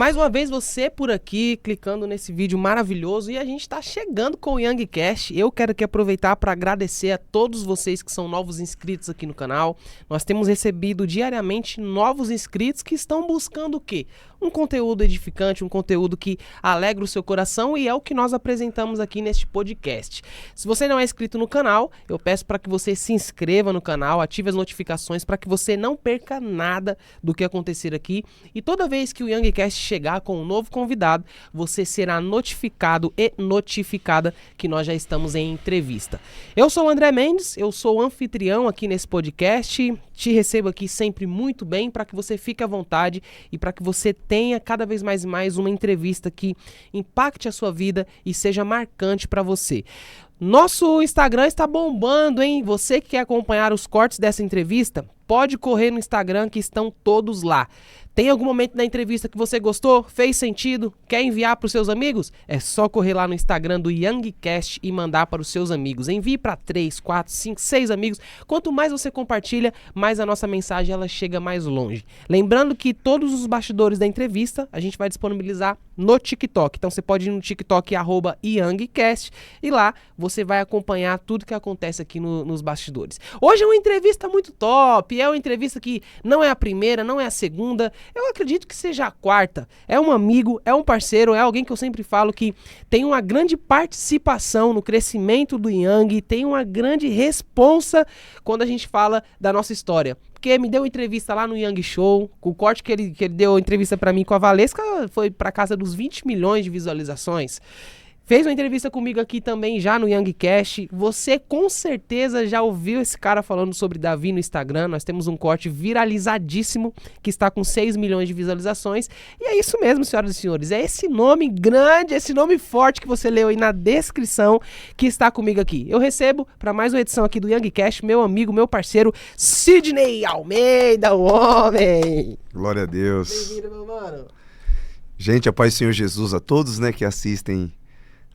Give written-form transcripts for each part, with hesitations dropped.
Mais uma vez você por aqui, clicando nesse vídeo maravilhoso, e a gente está chegando com o YangCast. Eu quero aqui aproveitar para agradecer a todos vocês que são novos inscritos aqui no canal. Nós temos recebido diariamente novos inscritos que estão buscando o quê? Um conteúdo edificante, um conteúdo que alegra o seu coração, e é o que nós apresentamos aqui neste podcast. Se você não é inscrito no canal, eu peço para que você se inscreva no canal, ative as notificações para que você não perca nada do que acontecer aqui. E toda vez que o YangCast chegar com um novo convidado, você será notificado e notificada que nós já estamos em entrevista. Eu sou o André Mendes, eu sou o anfitrião aqui nesse podcast, te recebo aqui sempre muito bem para que você fique à vontade e para que você tenha cada vez mais e mais uma entrevista que impacte a sua vida e seja marcante para você. Nosso Instagram está bombando, hein? Você que quer acompanhar os cortes dessa entrevista, pode correr no Instagram que estão todos lá. Tem algum momento da entrevista que você gostou, fez sentido, quer enviar para os seus amigos? É só correr lá no Instagram do YangCast e mandar para os seus amigos. Envie para 3, 4, 5, 6 amigos. Quanto mais você compartilha, mais a nossa mensagem ela chega mais longe. Lembrando que todos os bastidores da entrevista a gente vai disponibilizar no TikTok. Então você pode ir no TikTok @YangCast e lá você vai acompanhar tudo que acontece aqui nos bastidores. Hoje é uma entrevista muito top, é uma entrevista que não é a primeira, não é a segunda. Eu acredito que seja a quarta. É um amigo, é um parceiro, é alguém que eu sempre falo que tem uma grande participação no crescimento do Yang, tem uma grande responsa quando a gente fala da nossa história. Porque me deu entrevista lá no Yang Show, com o corte que ele deu entrevista pra mim com a Valesca, foi pra casa dos 20 milhões de visualizações. Fez uma entrevista comigo aqui também já no YangCast. Você com certeza já ouviu esse cara falando sobre Davi no Instagram. Nós temos um corte viralizadíssimo que está com 6 milhões de visualizações. E é isso mesmo, senhoras e senhores. É esse nome grande, esse nome forte que você leu aí na descrição que está comigo aqui. Eu recebo para mais uma edição aqui do YangCast meu amigo, meu parceiro, Sidney Almeida, o homem. Glória a Deus. Bem-vindo, meu mano. Gente, a paz do Senhor Jesus a todos, né, que assistem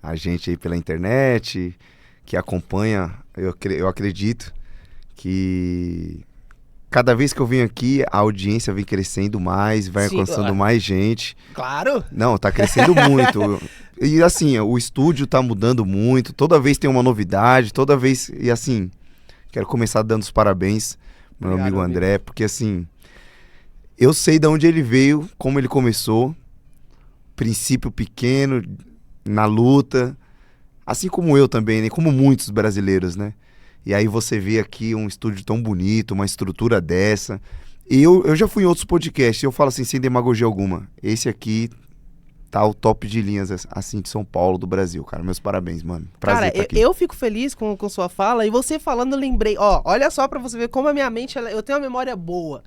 a gente aí pela internet, que acompanha. Eu acredito que cada vez que eu venho aqui, a audiência vem crescendo mais, vai alcançando mais gente. Claro! Não, tá crescendo muito. E assim, o estúdio tá mudando muito, toda vez tem uma novidade, toda vez. E assim, quero começar dando os parabéns pro meu amigo André, porque assim, eu sei de onde ele veio, como ele começou, princípio pequeno, na luta, assim como eu também, né? Como muitos brasileiros, né? E aí você vê aqui um estúdio tão bonito, uma estrutura dessa. E eu já fui em outros podcasts, eu falo assim, sem demagogia alguma. Esse aqui tá o top de linhas, assim, de São Paulo, do Brasil, cara. Meus parabéns, mano. Prazer cara, eu fico feliz com sua fala, e você falando, eu lembrei, ó, olha só pra você ver como a minha mente, eu tenho uma memória boa.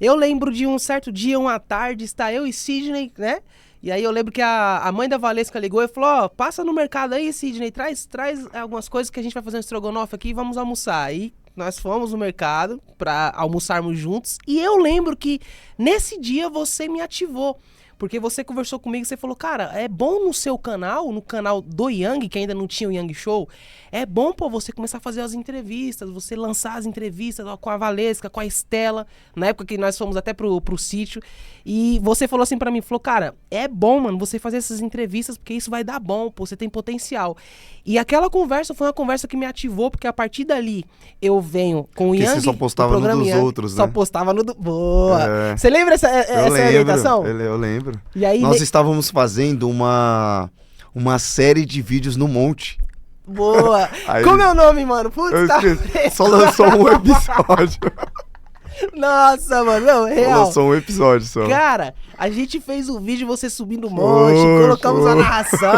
Eu lembro de um certo dia, uma tarde, está eu e Sidney, né? E aí eu lembro que a mãe da Valesca ligou e falou, ó, passa no mercado aí, Sidney, traz algumas coisas que a gente vai fazer um estrogonofe aqui e vamos almoçar. Aí nós fomos no mercado pra almoçarmos juntos, e eu lembro que nesse dia você me ativou. Porque você conversou comigo e você falou, cara, é bom no seu canal, no canal do Yang, que ainda não tinha o Yang Show, é bom, pô, você começar a fazer as entrevistas, você lançar as entrevistas ó, com a Valesca, com a Estela, na época que nós fomos até pro sítio, e você falou assim pra mim, falou, cara, é bom, mano, você fazer essas entrevistas, porque isso vai dar bom, pô, você tem potencial. E aquela conversa foi uma conversa que me ativou, porque a partir dali eu venho com o Yang, você só postava no dos Yang, outros, né? Só postava no do... Boa! É. Você lembra essa orientação? Eu lembro. E aí, nós estávamos fazendo uma série de vídeos no monte. Boa! Aí, como é o nome, mano? Putz, tá só lançou um episódio. Nossa, mano, não, real. Lançou um episódio só. Cara, a gente fez um vídeo você subindo o monte, colocamos a narração.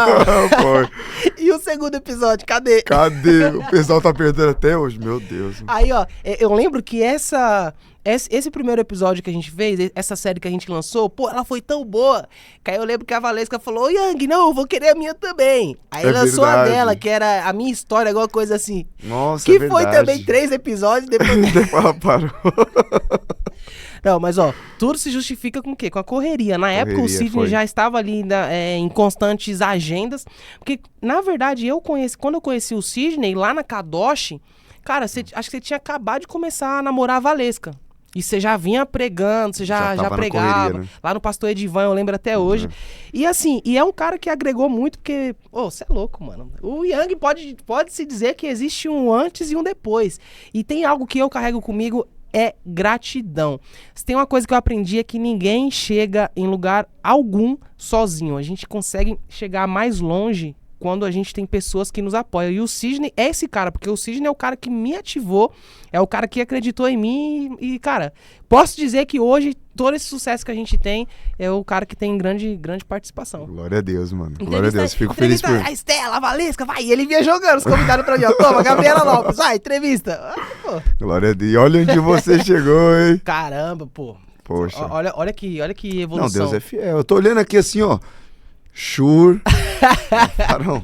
E o segundo episódio, cadê? Cadê? O pessoal tá perdendo até hoje, meu Deus. Aí, ó, eu lembro que esse primeiro episódio que a gente fez, essa série que a gente lançou, pô, ela foi tão boa, que aí eu lembro que a Valesca falou, ô Yang, não, eu vou querer a minha também. Aí lançou verdade. A dela, que era a minha história, alguma coisa assim. Nossa, que foi também 3 episódios, depois ela parou. Não, mas ó, tudo se justifica com o quê? Com a correria. Na época o Sidney já estava ali em constantes agendas, porque na verdade quando eu conheci o Sidney lá na Kadoshi, cara, acho que você tinha acabado de começar a namorar a Valesca. E você já vinha pregando, você já tava na pregava. correria, né? Lá no Pastor Edivan, eu lembro até hoje. E assim, e é um cara que agregou muito, porque, você é louco, mano. O Yang pode se dizer que existe um antes e um depois. E tem algo que eu carrego comigo, é gratidão. Se tem uma coisa que eu aprendi é que ninguém chega em lugar algum sozinho. A gente consegue chegar mais longe quando a gente tem pessoas que nos apoiam. E o Sidney é esse cara, porque o Sidney é o cara que me ativou, é o cara que acreditou em mim e, cara, posso dizer que hoje todo esse sucesso que a gente tem é o cara que tem grande participação. Glória a Deus, mano. Glória a Deus. Fico feliz por... A Estela, a Valesca, vai, e ele vinha jogando os convidados pra mim, ó, toma, Gabriela Lopes, vai, entrevista. Pô. Glória a Deus. E olha onde você chegou, hein? Caramba, pô. Poxa. Olha que evolução. Não, Deus é fiel. Eu tô olhando aqui assim, ó. Shure. Farão.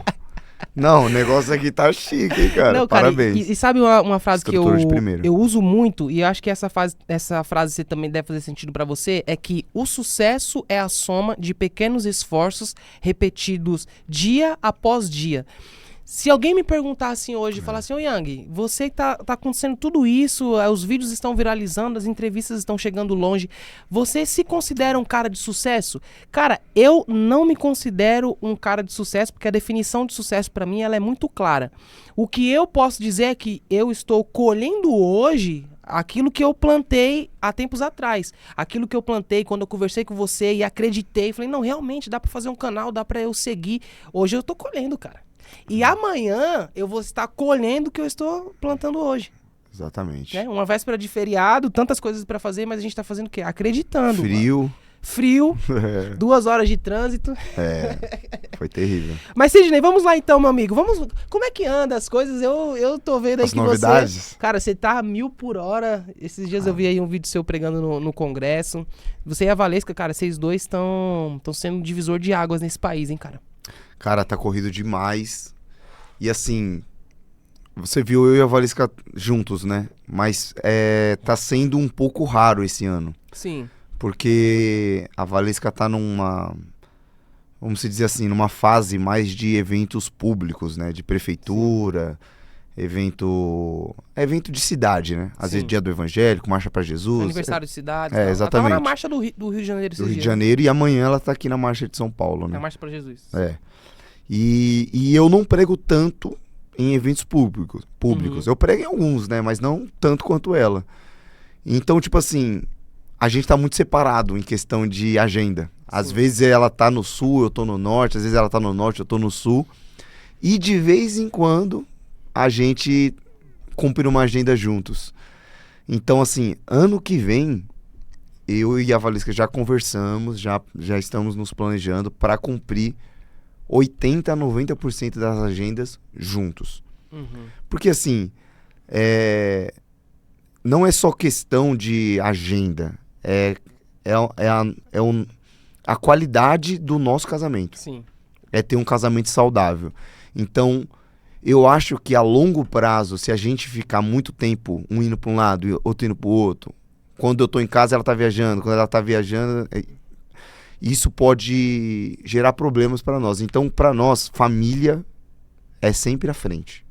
Não, o negócio aqui tá chique, hein, cara? Não, cara, parabéns. E sabe uma frase que eu uso muito, e eu acho que essa frase você também deve fazer sentido pra você, é que o sucesso é a soma de pequenos esforços repetidos dia após dia. Se alguém me perguntar assim hoje, falar assim, ô Yang, você tá acontecendo tudo isso, os vídeos estão viralizando, as entrevistas estão chegando longe, você se considera um cara de sucesso? Cara, eu não me considero um cara de sucesso, porque a definição de sucesso pra mim ela é muito clara. O que eu posso dizer é que eu estou colhendo hoje aquilo que eu plantei há tempos atrás. Aquilo que eu plantei quando eu conversei com você e acreditei, falei, não, realmente dá pra fazer um canal, dá pra eu seguir. Hoje eu tô colhendo, cara. E amanhã eu vou estar colhendo o que eu estou plantando hoje. Exatamente. Né? Uma véspera de feriado, tantas coisas pra fazer, mas a gente tá fazendo o quê? Acreditando. Frio. Mano. Frio, 2 horas de trânsito. Foi terrível. Mas Sidney, vamos lá então, meu amigo. Como é que anda as coisas? Eu tô vendo aí as que novidades? Você... Cara, você tá a 1000 por hora. Esses dias eu vi aí um vídeo seu pregando no congresso. Você e a Valesca, cara, vocês dois estão sendo um divisor de águas nesse país, hein, cara? Cara, tá corrido demais. E assim, você viu eu e a Valesca juntos, né? Mas tá sendo um pouco raro esse ano. Sim. Porque a Valesca tá vamos dizer assim, numa fase mais de eventos públicos, né? De prefeitura, evento de cidade, né? Às vezes dia do evangélico, marcha pra Jesus. Aniversário de cidade. Exatamente. Ela tava na marcha do Rio de Janeiro esses do Rio dias. De Janeiro, e amanhã ela tá aqui na marcha de São Paulo, né? Na marcha pra Jesus. E eu não prego tanto em eventos públicos. Eu prego em alguns, né? Mas não tanto quanto ela. Então, tipo assim, a gente tá muito separado em questão de agenda. Às vezes ela tá no sul, eu tô no norte. Às vezes ela tá no norte, eu tô no sul. E de vez em quando a gente cumpre uma agenda juntos. Então, assim, ano que vem, eu e a Valesca já conversamos, já estamos nos planejando para cumprir 80% a 90% das agendas juntos. Porque assim, não é só questão de agenda, a qualidade do nosso casamento. Sim. É ter um casamento saudável. Então, eu acho que a longo prazo, se a gente ficar muito tempo um indo para um lado e outro indo para o outro, quando eu tô em casa ela tá viajando, quando ela tá viajando... Isso pode gerar problemas para nós. Então, para nós, família é sempre à frente.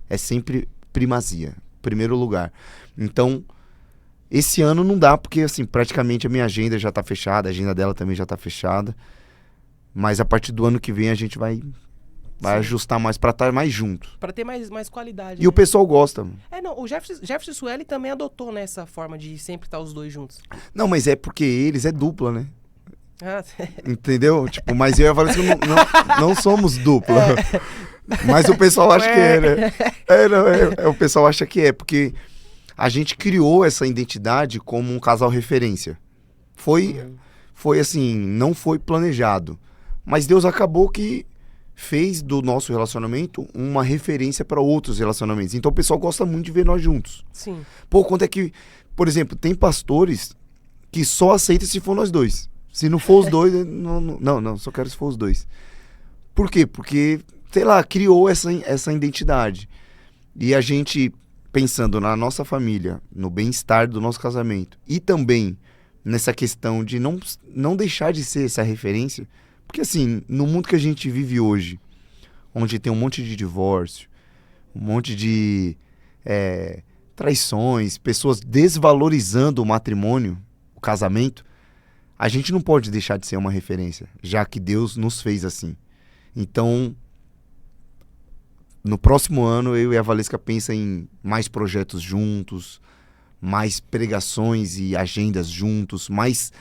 É sempre primazia, primeiro lugar. Então, esse ano não dá, porque assim, praticamente a minha agenda já tá fechada, a agenda dela também já tá fechada. Mas a partir do ano que vem a gente vai ajustar mais para estar mais junto. Para ter mais qualidade. E o pessoal gosta. Não, o Jefferson Sueli também adotou, né, essa forma de sempre estar os dois juntos. Não, mas é porque eles é dupla, né? Entendeu? Tipo, mas eu e a Valesca não somos dupla. Mas o pessoal acha que é, né? O pessoal acha que é, porque a gente criou essa identidade como um casal referência. Foi assim, não foi planejado. Mas Deus acabou que fez do nosso relacionamento uma referência para outros relacionamentos. Então o pessoal gosta muito de ver nós juntos. Sim. Pô, quanto é que... Por exemplo, tem pastores que só aceitam se for nós dois. Se não for os dois, não, só quero se for os dois. Por quê? Porque, sei lá, criou essa identidade. E a gente, pensando na nossa família, no bem-estar do nosso casamento, e também nessa questão de não deixar de ser essa referência, porque assim, no mundo que a gente vive hoje, onde tem um monte de divórcio, um monte de traições, pessoas desvalorizando o matrimônio, o casamento, a gente não pode deixar de ser uma referência, já que Deus nos fez assim. Então, no próximo ano, eu e a Valesca pensa em mais projetos juntos, mais pregações e agendas juntos, mais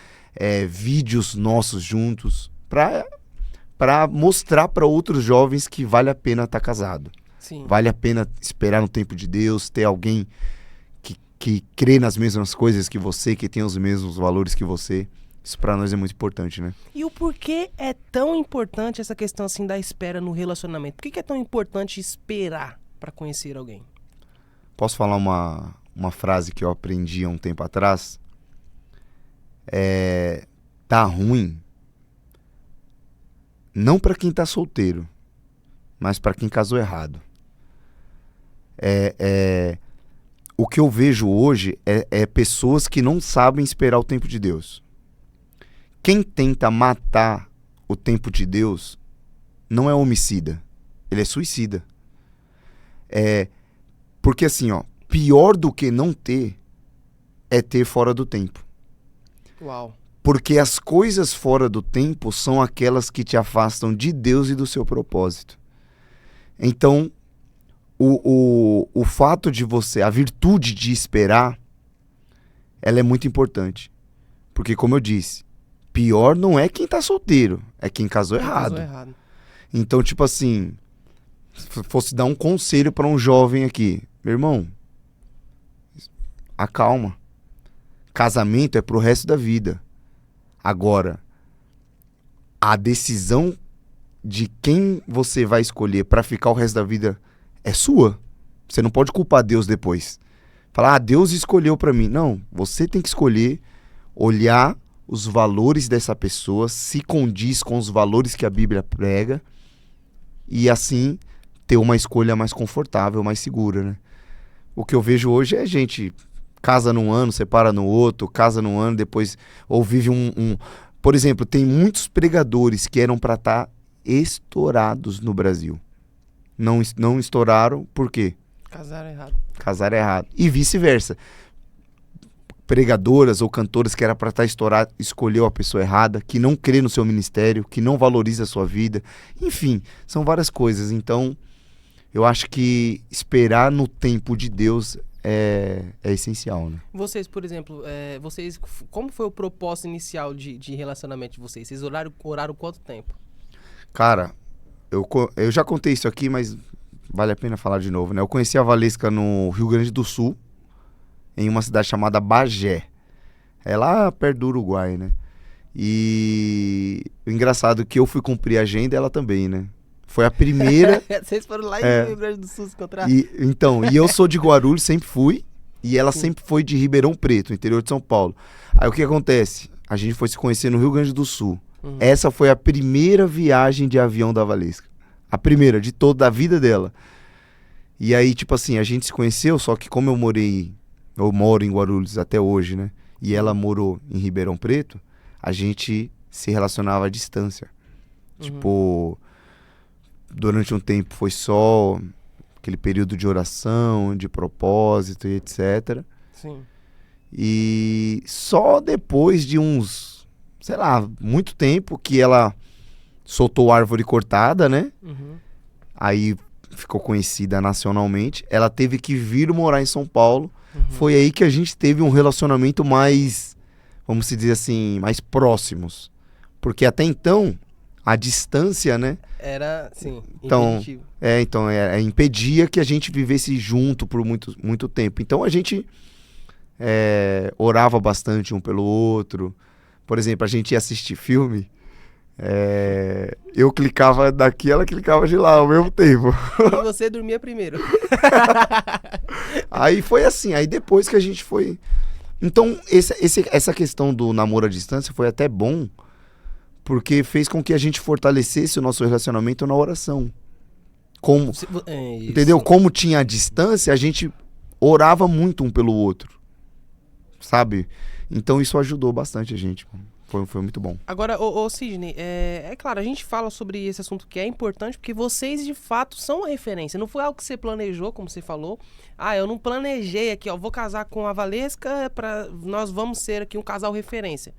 vídeos nossos juntos, para mostrar para outros jovens que vale a pena estar casado. Sim. Vale a pena esperar no tempo de Deus, ter alguém que crê nas mesmas coisas que você, que tem os mesmos valores que você. Isso pra nós é muito importante, né? E o porquê é tão importante essa questão assim da espera no relacionamento? Por que é tão importante esperar pra conhecer alguém? Posso falar uma frase que eu aprendi há um tempo atrás? Tá ruim não pra quem tá solteiro, mas pra quem casou errado. O que eu vejo hoje é pessoas que não sabem esperar o tempo de Deus. Quem tenta matar o tempo de Deus não é homicida, ele é suicida. Porque assim, pior do que não ter é ter fora do tempo. Uau. Porque as coisas fora do tempo são aquelas que te afastam de Deus e do seu propósito. Então, o fato de a virtude de esperar, ela é muito importante. Porque, como eu disse, pior não é quem tá solteiro, é quem casou errado. Então, tipo assim, se fosse dar um conselho para um jovem aqui, meu irmão, acalma. Casamento é pro resto da vida. Agora, a decisão de quem você vai escolher para ficar o resto da vida é sua. Você não pode culpar Deus depois. Falar, Deus escolheu para mim. Não, você tem que escolher, olhar os valores dessa pessoa, se condiz com os valores que a Bíblia prega e assim ter uma escolha mais confortável, mais segura, né? O que eu vejo hoje é gente casa num ano, separa no outro, casa num ano, depois ou vive Por exemplo, tem muitos pregadores que eram para estar estourados no Brasil. Não estouraram, por quê? Casaram errado. E vice-versa. Pregadoras ou cantoras que era para estar estourado, escolheu a pessoa errada, que não crê no seu ministério, que não valoriza a sua vida. Enfim, são várias coisas. Então, eu acho que esperar no tempo de Deus é essencial, né? Vocês, por exemplo, como foi o propósito inicial de relacionamento de vocês? Vocês oraram quanto tempo? Cara, eu já contei isso aqui, mas vale a pena falar de novo, né? Eu conheci a Valesca no Rio Grande do Sul, em uma cidade chamada Bagé. É lá perto do Uruguai, né? E o engraçado é que eu fui cumprir a agenda, ela também, né? Foi a primeira... Vocês foram lá em Rio Grande do Sul se encontrar? E eu sou de Guarulhos, sempre fui, e ela sempre foi de Ribeirão Preto, interior de São Paulo. Aí o que acontece? A gente foi se conhecer no Rio Grande do Sul. Uhum. Essa foi a primeira viagem de avião da Valesca. A primeira de toda a vida dela. E aí, tipo assim, a gente se conheceu, só que como eu moro em Guarulhos até hoje, né? E ela morou em Ribeirão Preto, a gente se relacionava à distância. Uhum. Tipo, durante um tempo foi só aquele período de oração, de propósito e etc. Sim. E só depois de uns, sei lá, muito tempo que ela soltou Árvore Cortada, né? Uhum. Aí ficou conhecida nacionalmente. Ela teve que vir morar em São Paulo. Uhum. Foi aí que a gente teve um relacionamento mais, vamos dizer assim, mais próximos. Porque até então, a distância, né? Era, sim, impeditivo. Então impedia que a gente vivesse junto por muito, muito tempo. Então a gente orava bastante um pelo outro. Por exemplo, a gente ia assistir filme, eu clicava daqui, ela clicava de lá ao mesmo tempo. E você dormia primeiro. Aí foi assim, aí depois que a gente foi... Então, essa questão do namoro à distância foi até bom, porque fez com que a gente fortalecesse o nosso relacionamento na oração. Entendeu? Como tinha a distância, a gente orava muito um pelo outro, sabe? Então isso ajudou bastante a gente. Foi muito bom. Agora, ô Sidney, é claro, a gente fala sobre esse assunto que é importante porque vocês, de fato, são a referência. Não foi algo que você planejou, como você falou. Ah, eu não planejei aqui, ó, vou casar com a Valesca, nós vamos ser aqui um casal referência.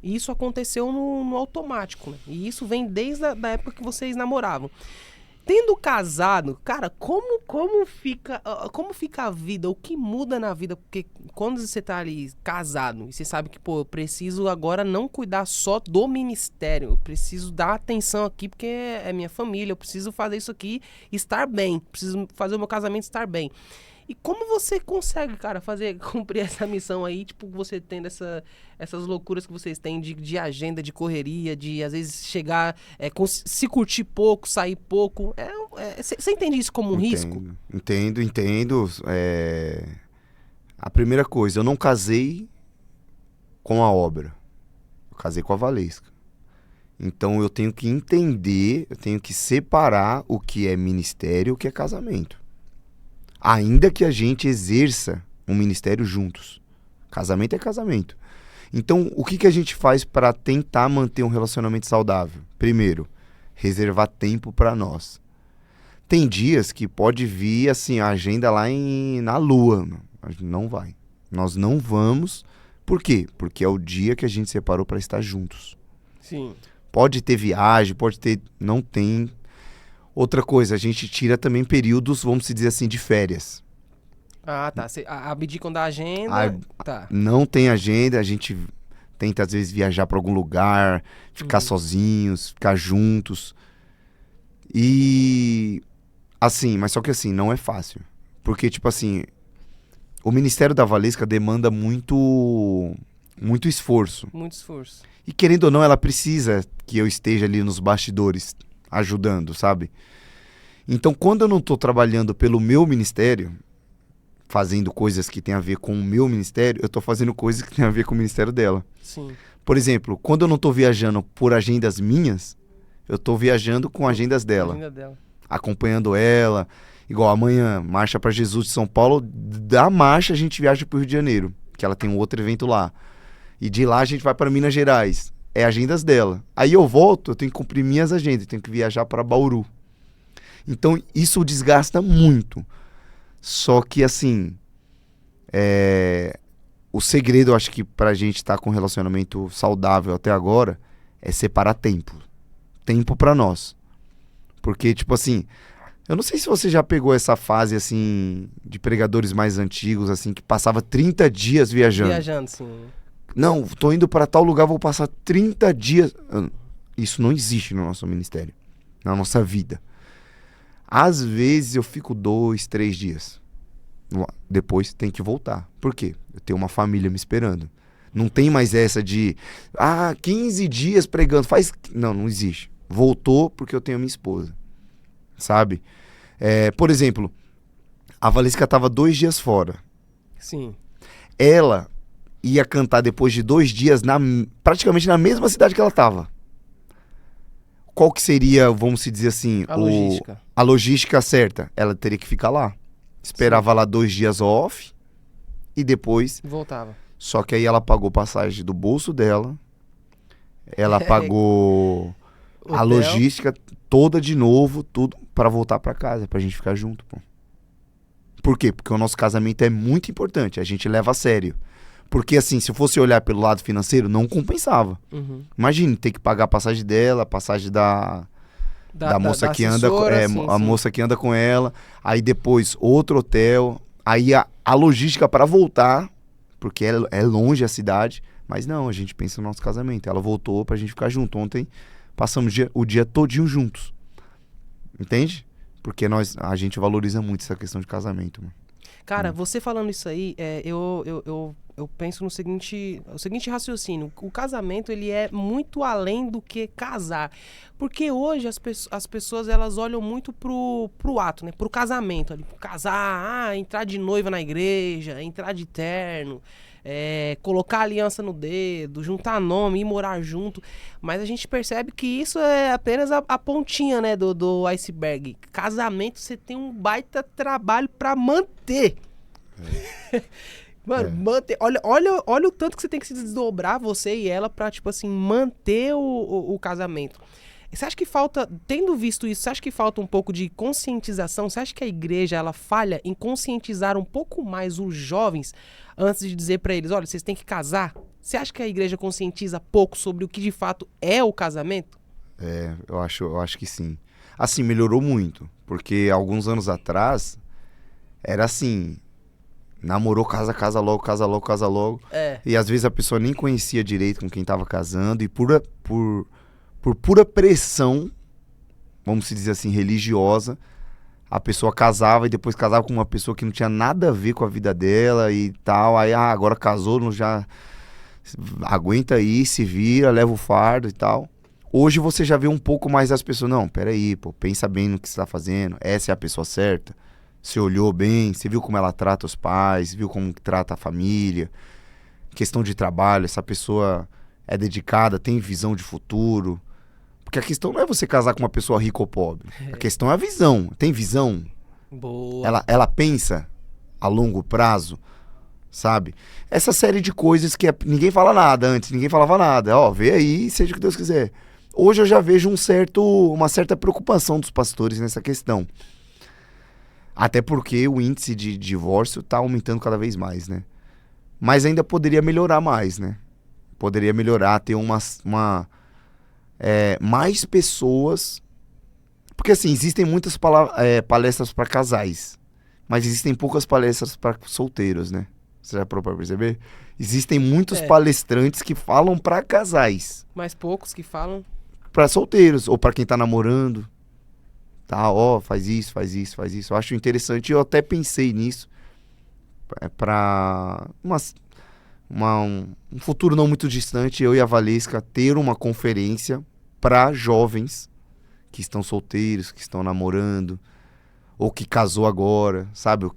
E isso aconteceu no automático, né? E isso vem desde a da época que vocês namoravam. Tendo casado, cara, como fica a vida? O que muda na vida? Porque quando você tá ali casado e você sabe que, pô, eu preciso agora não cuidar só do ministério, eu preciso dar atenção aqui porque é minha família, eu preciso fazer isso aqui e estar bem, preciso fazer o meu casamento estar bem. E como você consegue, cara, cumprir essa missão aí, tipo, você tendo essas loucuras que vocês têm de agenda, de correria, de às vezes chegar, se curtir pouco, sair pouco. Você entende isso como um risco? Entendo. A primeira coisa, eu não casei com a obra. Eu casei com a Valesca. Então eu tenho que entender, eu tenho que separar o que é ministério e o que é casamento. Ainda que a gente exerça um ministério juntos. Casamento é casamento. Então, o que a gente faz para tentar manter um relacionamento saudável? Primeiro, reservar tempo para nós. Tem dias que pode vir assim, a agenda lá na lua. A gente não vai. Nós não vamos. Por quê? Porque é o dia que a gente separou para estar juntos. Sim. Pode ter viagem, pode ter... Não tem... Outra coisa, a gente tira também períodos, vamos dizer assim, de férias. Ah, tá. Abdicam da agenda. Tá. Não tem agenda, a gente tenta às vezes viajar para algum lugar, ficar sozinhos, ficar juntos. E assim, mas só que assim, não é fácil. Porque, tipo assim, o Ministério da Valesca demanda muito esforço. Muito esforço. E querendo ou não, ela precisa que eu esteja ali nos bastidores ajudando, sabe? Então, quando eu não tô trabalhando pelo meu ministério, fazendo coisas que tem a ver com o meu ministério, eu tô fazendo coisas que tem a ver com o ministério dela. Sim. Por exemplo, quando eu não tô viajando por agendas minhas, eu tô viajando com agendas dela. Agenda dela. Acompanhando ela. Igual amanhã, Marcha para Jesus de São Paulo. Da marcha a gente viaja pro Rio de Janeiro, que ela tem um outro evento lá. E de lá a gente vai para Minas Gerais. É agendas dela. Aí eu volto, eu tenho que cumprir minhas agendas, eu tenho que viajar para Bauru. Então isso desgasta muito. Só que assim, o segredo, eu acho que pra gente estar com um relacionamento saudável até agora, é separar tempo. Tempo pra nós. Porque, tipo assim, eu não sei se você já pegou essa fase, assim, de pregadores mais antigos, assim, que passava 30 dias viajando. Viajando, sim. Não, tô indo pra tal lugar, vou passar 30 dias. Isso não existe no nosso ministério, na nossa vida. Às vezes eu fico 2, 3 dias. Depois tem que voltar. Por quê? Eu tenho uma família me esperando. Não tem mais essa de 15 dias pregando. Não existe. Voltou porque eu tenho a minha esposa. Sabe? Por exemplo, a Valesca tava 2 dias fora. Sim. Ela ia cantar depois de 2 dias praticamente na mesma cidade que ela tava. Qual que seria, vamos dizer assim, a logística certa? Ela teria que ficar lá. Esperava lá 2 dias off e depois... Voltava. Só que aí ela pagou passagem do bolso dela, ela pagou a logística toda de novo, tudo pra voltar pra casa, pra gente ficar junto, pô. Por quê? Porque o nosso casamento é muito importante, a gente leva a sério. Porque assim, se eu fosse olhar pelo lado financeiro, não compensava. Uhum. Imagine, ter que pagar a passagem dela, a passagem da moça que anda a moça que anda com ela, aí depois outro hotel, aí a logística para voltar, porque é longe a cidade, mas não, a gente pensa no nosso casamento. Ela voltou pra gente ficar junto. Ontem passamos o dia todinho juntos. Entende? Porque a gente valoriza muito essa questão de casamento, mano. Cara, você falando isso aí, eu penso o seguinte raciocínio. O casamento, ele é muito além do que casar. Porque hoje as pessoas, elas olham muito pro ato, né? Pro casamento ali. Pro casar, entrar de noiva na igreja, entrar de terno, colocar aliança no dedo, juntar nome, ir morar junto. Mas a gente percebe que isso é apenas a pontinha, né, do iceberg. Casamento, você tem um baita trabalho pra manter. Mano, manter, olha o tanto que você tem que se desdobrar, você e ela, pra, tipo assim, manter o casamento. Você acha que falta, tendo visto isso, você acha que falta um pouco de conscientização? Você acha que a igreja, ela falha em conscientizar um pouco mais os jovens antes de dizer pra eles, olha, vocês têm que casar? Você acha que a igreja conscientiza pouco sobre o que de fato é o casamento? Eu acho que sim. Assim, melhorou muito, porque alguns anos atrás era assim, namorou, casa logo, casa logo, casa logo. E às vezes a pessoa nem conhecia direito com quem tava casando e por pura pressão, vamos dizer assim, religiosa, a pessoa casava e depois casava com uma pessoa que não tinha nada a ver com a vida dela e tal. Aí, agora casou, não já aguenta aí, se vira, leva o fardo e tal. Hoje você já vê um pouco mais as pessoas, não, peraí, pô, pensa bem no que você tá fazendo, essa é a pessoa certa. Você olhou bem, você viu como ela trata os pais, viu como trata a família, questão de trabalho, essa pessoa é dedicada, tem visão de futuro. Porque a questão não é você casar com uma pessoa rica ou pobre. A questão é a visão. Tem visão? Boa. Ela pensa a longo prazo, sabe? Essa série de coisas que ninguém fala nada antes, ninguém falava nada. Ó, vê aí, seja o que Deus quiser. Hoje eu já vejo uma certa preocupação dos pastores nessa questão. Até porque o índice de divórcio tá aumentando cada vez mais, né? Mas ainda poderia melhorar mais, né? Poderia melhorar, ter mais pessoas. Porque assim, existem muitas palestras para casais, mas existem poucas palestras para solteiros, né? Você já parou pra perceber? Existem muitos palestrantes que falam para casais, mas poucos que falam para solteiros ou para quem tá namorando. Tá, ó, faz isso, faz isso, faz isso. Eu acho interessante, eu até pensei nisso para um futuro não muito distante, eu e a Valesca ter uma conferência para jovens que estão solteiros, que estão namorando, ou que casou agora, sabe?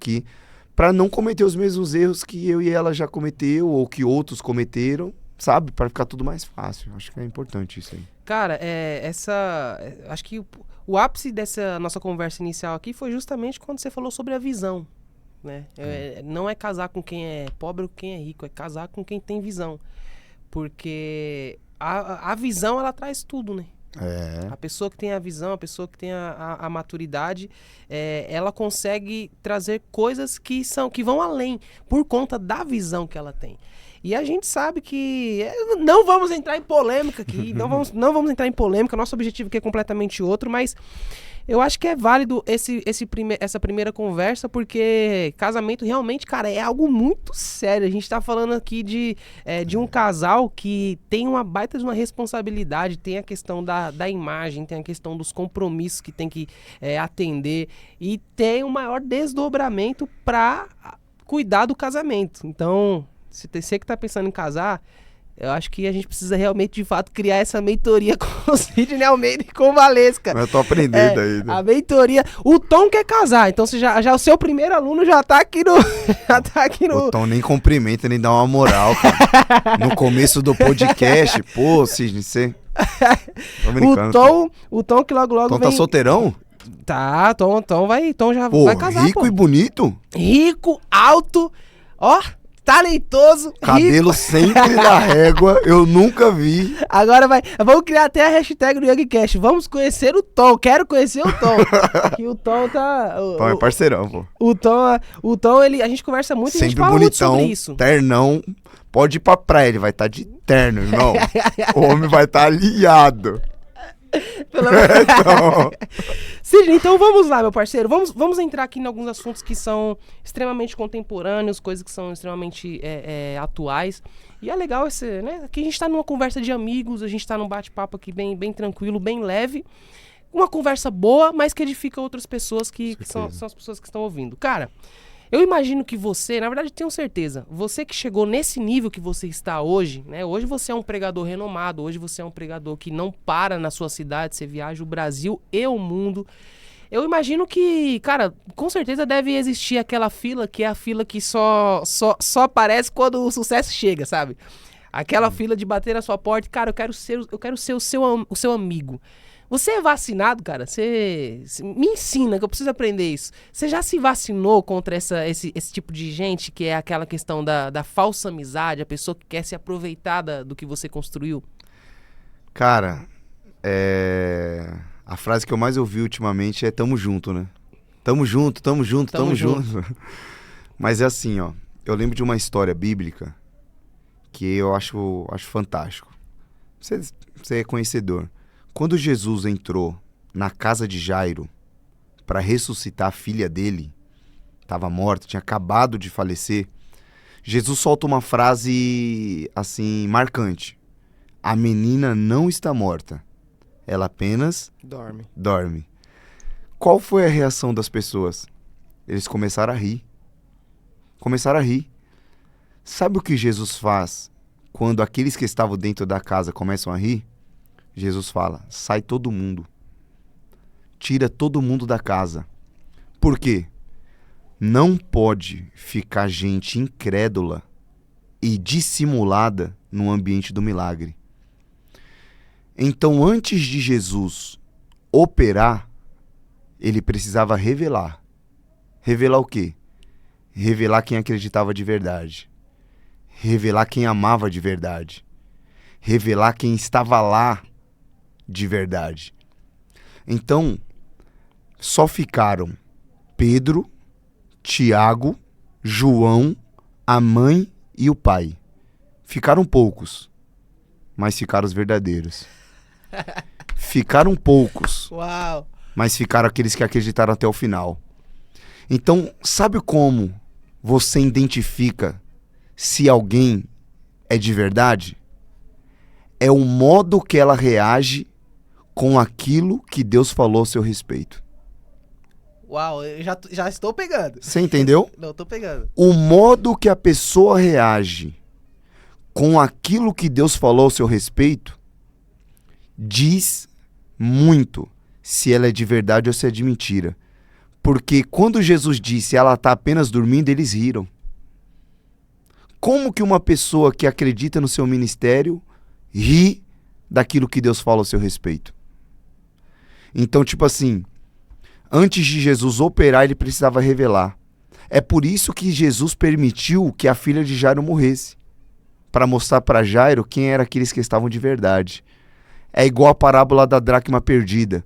Para não cometer os mesmos erros que eu e ela já cometeu, ou que outros cometeram, sabe? Para ficar tudo mais fácil. Acho que é importante isso aí. Cara, acho que o ápice dessa nossa conversa inicial aqui foi justamente quando você falou sobre a visão, né? Não é casar com quem é pobre ou com quem é rico, é casar com quem tem visão. Porque a visão, ela traz tudo, né? A pessoa que tem a visão, a pessoa que tem a maturidade, ela consegue trazer coisas que vão além, por conta da visão que ela tem. E a gente sabe que não vamos entrar em polêmica aqui, não vamos entrar em polêmica, nosso objetivo aqui é completamente outro, mas eu acho que é válido essa primeira conversa, porque casamento realmente, cara, é algo muito sério. A gente tá falando aqui de um casal que tem uma baita de uma responsabilidade, tem a questão da imagem, tem a questão dos compromissos que tem que atender, e tem o maior desdobramento para cuidar do casamento. Então, se você que tá pensando em casar, eu acho que a gente precisa realmente, de fato, criar essa mentoria com o Sidney Almeida e com o Valesca. Eu tô aprendendo ainda. A mentoria. O Tom quer casar, então você já o seu primeiro aluno já tá aqui no... O Tom nem cumprimenta, nem dá uma moral, cara. No começo do podcast, pô, Sidney, você... O Tom que logo Tom vem... tá solteirão? Tá, Tom já pô, vai casar, rico e bonito? Rico, alto, ó... talentoso, cabelo rico. Sempre na régua, eu nunca vi. Agora vamos criar até a hashtag do YogiCast. Vamos conhecer o Tom, quero conhecer o Tom. Que o Tom tá... Tom é parceirão, pô. O Tom, a gente conversa muito, sempre a gente fala bonitão, muito sobre isso. Ternão, pode ir pra praia, ele vai estar de terno, irmão. O homem vai estar aliado. Sidney, então vamos lá, meu parceiro. Vamos entrar aqui em alguns assuntos que são extremamente contemporâneos, coisas que são extremamente atuais. E é legal né? Aqui a gente tá numa conversa de amigos, a gente tá num bate-papo aqui bem tranquilo, bem leve. Uma conversa boa, mas que edifica outras pessoas que são as pessoas que estão ouvindo. Cara, eu imagino que você, na verdade tenho certeza, você que chegou nesse nível que você está hoje, né? Hoje você é um pregador renomado, hoje você é um pregador que não para na sua cidade, você viaja o Brasil e o mundo. Eu imagino que, cara, com certeza deve existir aquela fila que é a fila que só aparece quando o sucesso chega, sabe? Aquela fila de bater na sua porta, cara, eu quero ser o seu amigo. Você é vacinado, cara? Me ensina, que eu preciso aprender isso. Você já se vacinou contra esse tipo de gente, que é aquela questão da falsa amizade, a pessoa que quer se aproveitar do que você construiu? Cara, a frase que eu mais ouvi ultimamente é tamo junto, né? Tamo junto, tamo junto, tamo junto. Mas é assim, ó. Eu lembro de uma história bíblica que eu acho fantástico. Você é conhecedor. Quando Jesus entrou na casa de Jairo para ressuscitar a filha dele, estava morta, tinha acabado de falecer, Jesus solta uma frase assim marcante: a menina não está morta, ela apenas dorme. Qual foi a reação das pessoas? Eles começaram a rir. Sabe o que Jesus faz quando aqueles que estavam dentro da casa começam a rir? Jesus fala: sai todo mundo. Tira todo mundo da casa. Por quê? Não pode ficar gente incrédula e dissimulada no ambiente do milagre. Então, antes de Jesus operar, ele precisava revelar. Revelar o quê? Revelar quem acreditava de verdade. Revelar quem amava de verdade. Revelar quem estava lá de verdade. Então, só ficaram Pedro, Tiago, João, a mãe e o pai. Ficaram poucos, mas ficaram os verdadeiros. Ficaram poucos, Uau. mas ficaram aqueles que acreditaram até o final. Então, sabe como você identifica se alguém é de verdade? É o modo que ela reage com aquilo que Deus falou a seu respeito. Uau, eu já estou pegando. Você entendeu? Não, estou pegando. O modo que a pessoa reage com aquilo que Deus falou a seu respeito diz muito se ela é de verdade ou se é de mentira. Porque quando Jesus disse ela está apenas dormindo, eles riram. Como que uma pessoa que acredita no seu ministério ri daquilo que Deus fala ao seu respeito? Então, tipo assim, antes de Jesus operar, ele precisava revelar. É por isso que Jesus permitiu que a filha de Jairo morresse, para mostrar para Jairo quem eram aqueles que estavam de verdade. É igual a parábola da dracma perdida.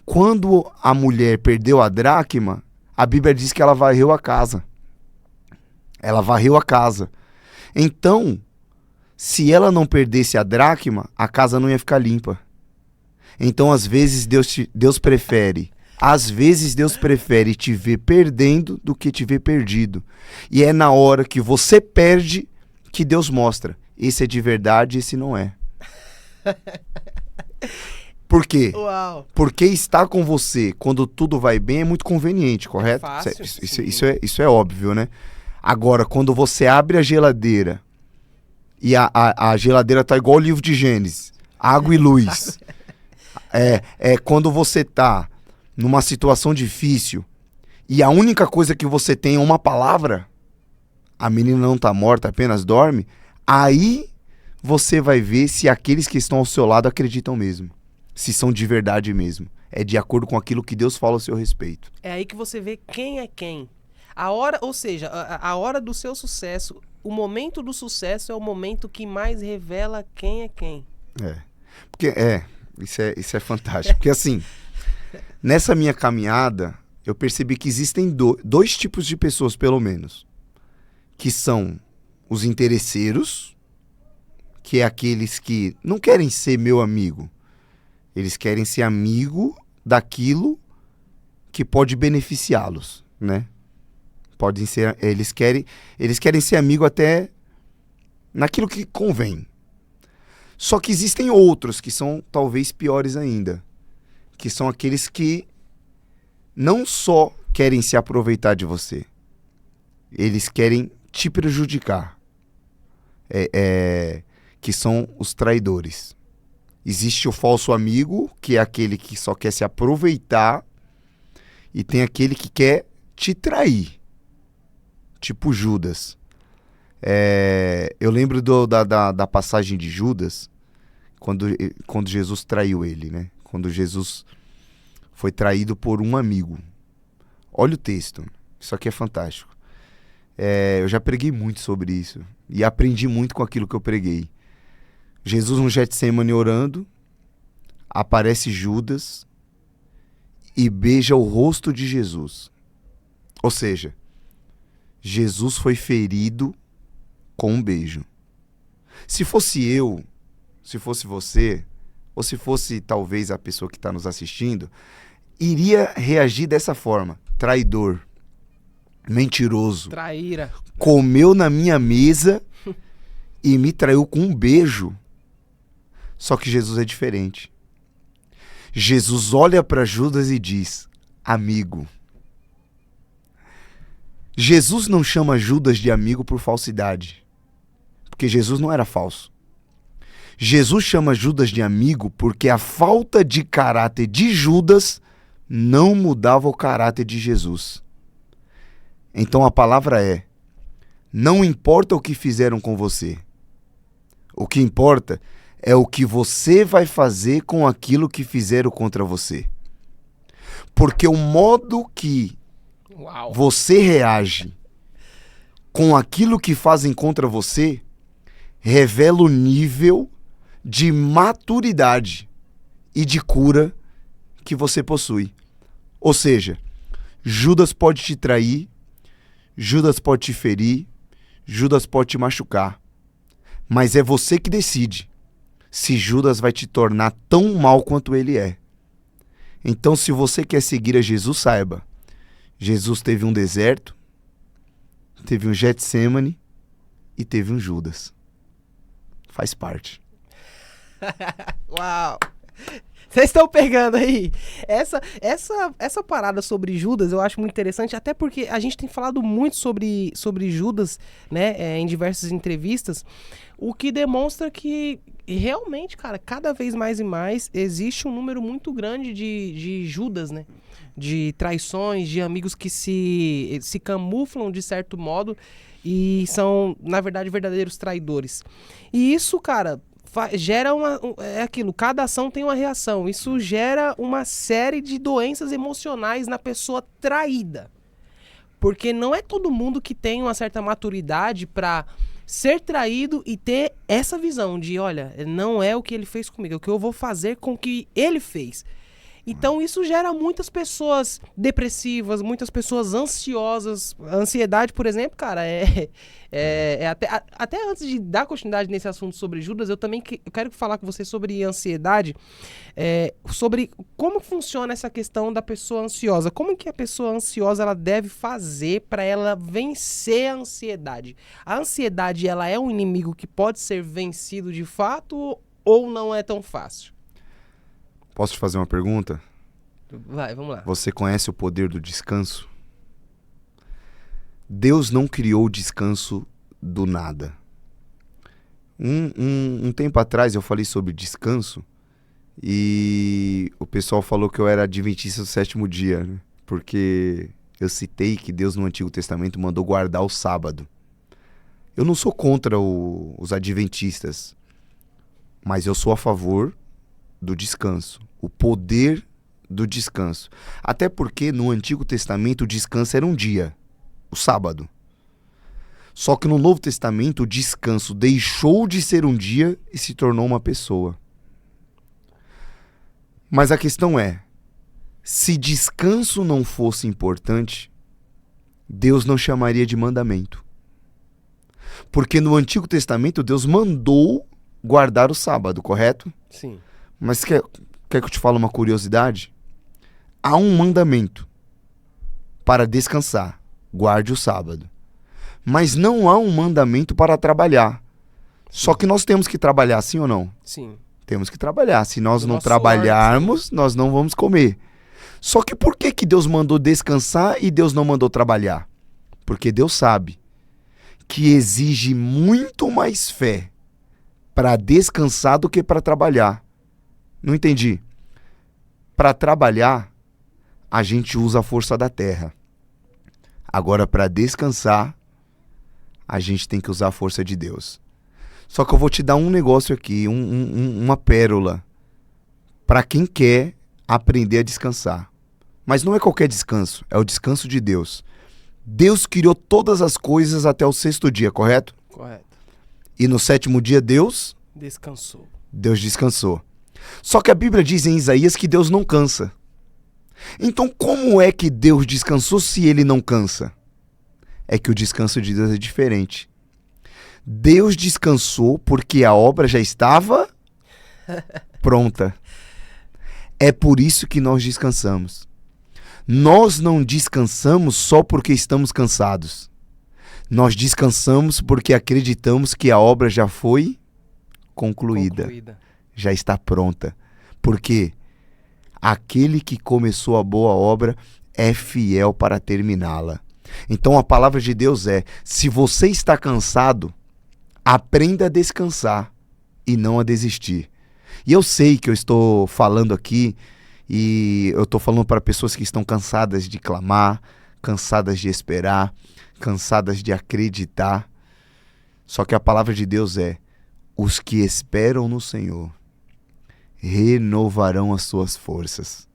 Quando a mulher perdeu a dracma, a Bíblia diz que ela varreu a casa. Ela varreu a casa. Então, se ela não perdesse a dracma, a casa não ia ficar limpa. Então, às vezes, Deus prefere te ver perdendo do que te ver perdido. E é na hora que você perde que Deus mostra: esse é de verdade, esse não é. Por quê? Uau. Porque estar com você quando tudo vai bem é muito conveniente, correto? É fácil, Isso é óbvio, né? Agora, quando você abre a geladeira e a geladeira tá igual o livro de Gênesis, água e luz. Quando você tá numa situação difícil e a única coisa que você tem é uma palavra, a menina não tá morta, apenas dorme, aí você vai ver se aqueles que estão ao seu lado acreditam mesmo. Se são de verdade mesmo. É de acordo com aquilo que Deus fala ao seu respeito. É aí que você vê quem é quem. A hora, ou seja, a hora do seu sucesso, o momento do sucesso é o momento que mais revela quem é quem. Porque isso é fantástico. Porque assim, nessa minha caminhada, eu percebi que existem dois tipos de pessoas, pelo menos. Que são os interesseiros, que é aqueles que não querem ser meu amigo. Eles querem ser amigo daquilo que pode beneficiá-los, né? Eles querem ser amigo até naquilo que convém. Só que existem outros que são talvez piores ainda, que são aqueles que não só querem se aproveitar de você, eles querem te prejudicar. Que são os traidores. Existe o falso amigo, que é aquele que só quer se aproveitar, e tem aquele que quer te trair, tipo Judas. Eu lembro da passagem de Judas, quando Jesus traiu ele, né? quando Jesus foi traído por um amigo. Olha o texto, isso aqui é fantástico. Eu já preguei muito sobre isso e aprendi muito com aquilo que eu preguei. Jesus no Getsemane orando, aparece Judas e beija o rosto de Jesus. Ou seja, Jesus foi ferido com um beijo. Se fosse eu, se fosse você, ou se fosse talvez a pessoa que está nos assistindo, iria reagir dessa forma. Traidor, mentiroso, traíra, comeu na minha mesa e me traiu com um beijo. Só que Jesus é diferente. Jesus olha para Judas e diz: amigo. Jesus não chama Judas de amigo por falsidade, porque Jesus não era falso. Jesus chama Judas de amigo porque a falta de caráter de Judas não mudava o caráter de Jesus. Então a palavra é: não importa o que fizeram com você. O que importa é o que você vai fazer com aquilo que fizeram contra você. Porque o modo que você reage com aquilo que fazem contra você revela o nível de maturidade e de cura que você possui. Ou seja, Judas pode te trair, Judas pode te ferir, Judas pode te machucar. Mas é você que decide se Judas vai te tornar tão mal quanto ele é. Então, se você quer seguir a Jesus, saiba, Jesus teve um deserto, teve um Getsemane e teve um Judas. Faz parte. Uau! Vocês estão pegando aí. Essa parada sobre Judas eu acho muito interessante, até porque a gente tem falado muito sobre Judas, né, em diversas entrevistas, o que demonstra que realmente, cara, cada vez mais e mais existe um número muito grande de Judas, né? De traições, de amigos que se camuflam de certo modo e são, na verdade, verdadeiros traidores. E isso, cara, gera é aquilo, cada ação tem uma reação. Isso gera uma série de doenças emocionais na pessoa traída. Porque não é todo mundo que tem uma certa maturidade pra ser traído e ter essa visão de, olha, não é o que ele fez comigo, é o que eu vou fazer com o que ele fez. Então isso gera muitas pessoas depressivas, muitas pessoas ansiosas. A ansiedade, por exemplo, cara, até antes de dar continuidade nesse assunto sobre Judas, eu quero falar com você sobre ansiedade, sobre como funciona essa questão da pessoa ansiosa. Como que a pessoa ansiosa ela deve fazer para ela vencer a ansiedade? A ansiedade, ela é um inimigo que pode ser vencido de fato ou não é tão fácil? Posso te fazer uma pergunta? Vai, vamos lá. Você conhece o poder do descanso? Deus não criou o descanso do nada. Um tempo atrás eu falei sobre descanso e o pessoal falou que eu era adventista do sétimo dia, né? Porque eu citei que Deus no Antigo Testamento mandou guardar o sábado. Eu não sou contra os adventistas, mas eu sou a favor do descanso, o poder do descanso. Até porque no Antigo Testamento o descanso era um dia, o sábado. Só que no Novo Testamento o descanso deixou de ser um dia e se tornou uma pessoa. Mas a questão é, se descanso não fosse importante, Deus não chamaria de mandamento. Porque no Antigo Testamento Deus mandou guardar o sábado, correto? Sim. Mas quer que eu te fale uma curiosidade? Há um mandamento para descansar, guarde o sábado. Mas não há um mandamento para trabalhar. Só que nós temos que trabalhar, sim ou não? Sim. Temos que trabalhar. Se nós não nosso trabalharmos, nós não vamos comer. Só que por que Deus mandou descansar e Deus não mandou trabalhar? Porque Deus sabe que exige muito mais fé para descansar do que para trabalhar. Não entendi. Para trabalhar, a gente usa a força da terra. Agora, para descansar, a gente tem que usar a força de Deus. Só que eu vou te dar um negócio aqui, uma pérola. para quem quer aprender a descansar. Mas não é qualquer descanso, é o descanso de Deus. Deus criou todas as coisas até o 6º dia, correto? Correto. E no 7º dia Deus descansou. Só que a Bíblia diz em Isaías que Deus não cansa. Então como é que Deus descansou se ele não cansa? É que o descanso de Deus é diferente. Deus descansou porque a obra já estava pronta. É por isso que nós descansamos. Nós não descansamos só porque estamos cansados. Nós descansamos porque acreditamos que a obra já foi concluída. Já está pronta. Porque aquele que começou a boa obra é fiel para terminá-la. Então a palavra de Deus é: se você está cansado, aprenda a descansar e não a desistir. E eu sei que eu estou falando aqui e eu estou falando para pessoas que estão cansadas de clamar, cansadas de esperar, cansadas de acreditar. Só que a palavra de Deus é: os que esperam no Senhor renovarão as suas forças,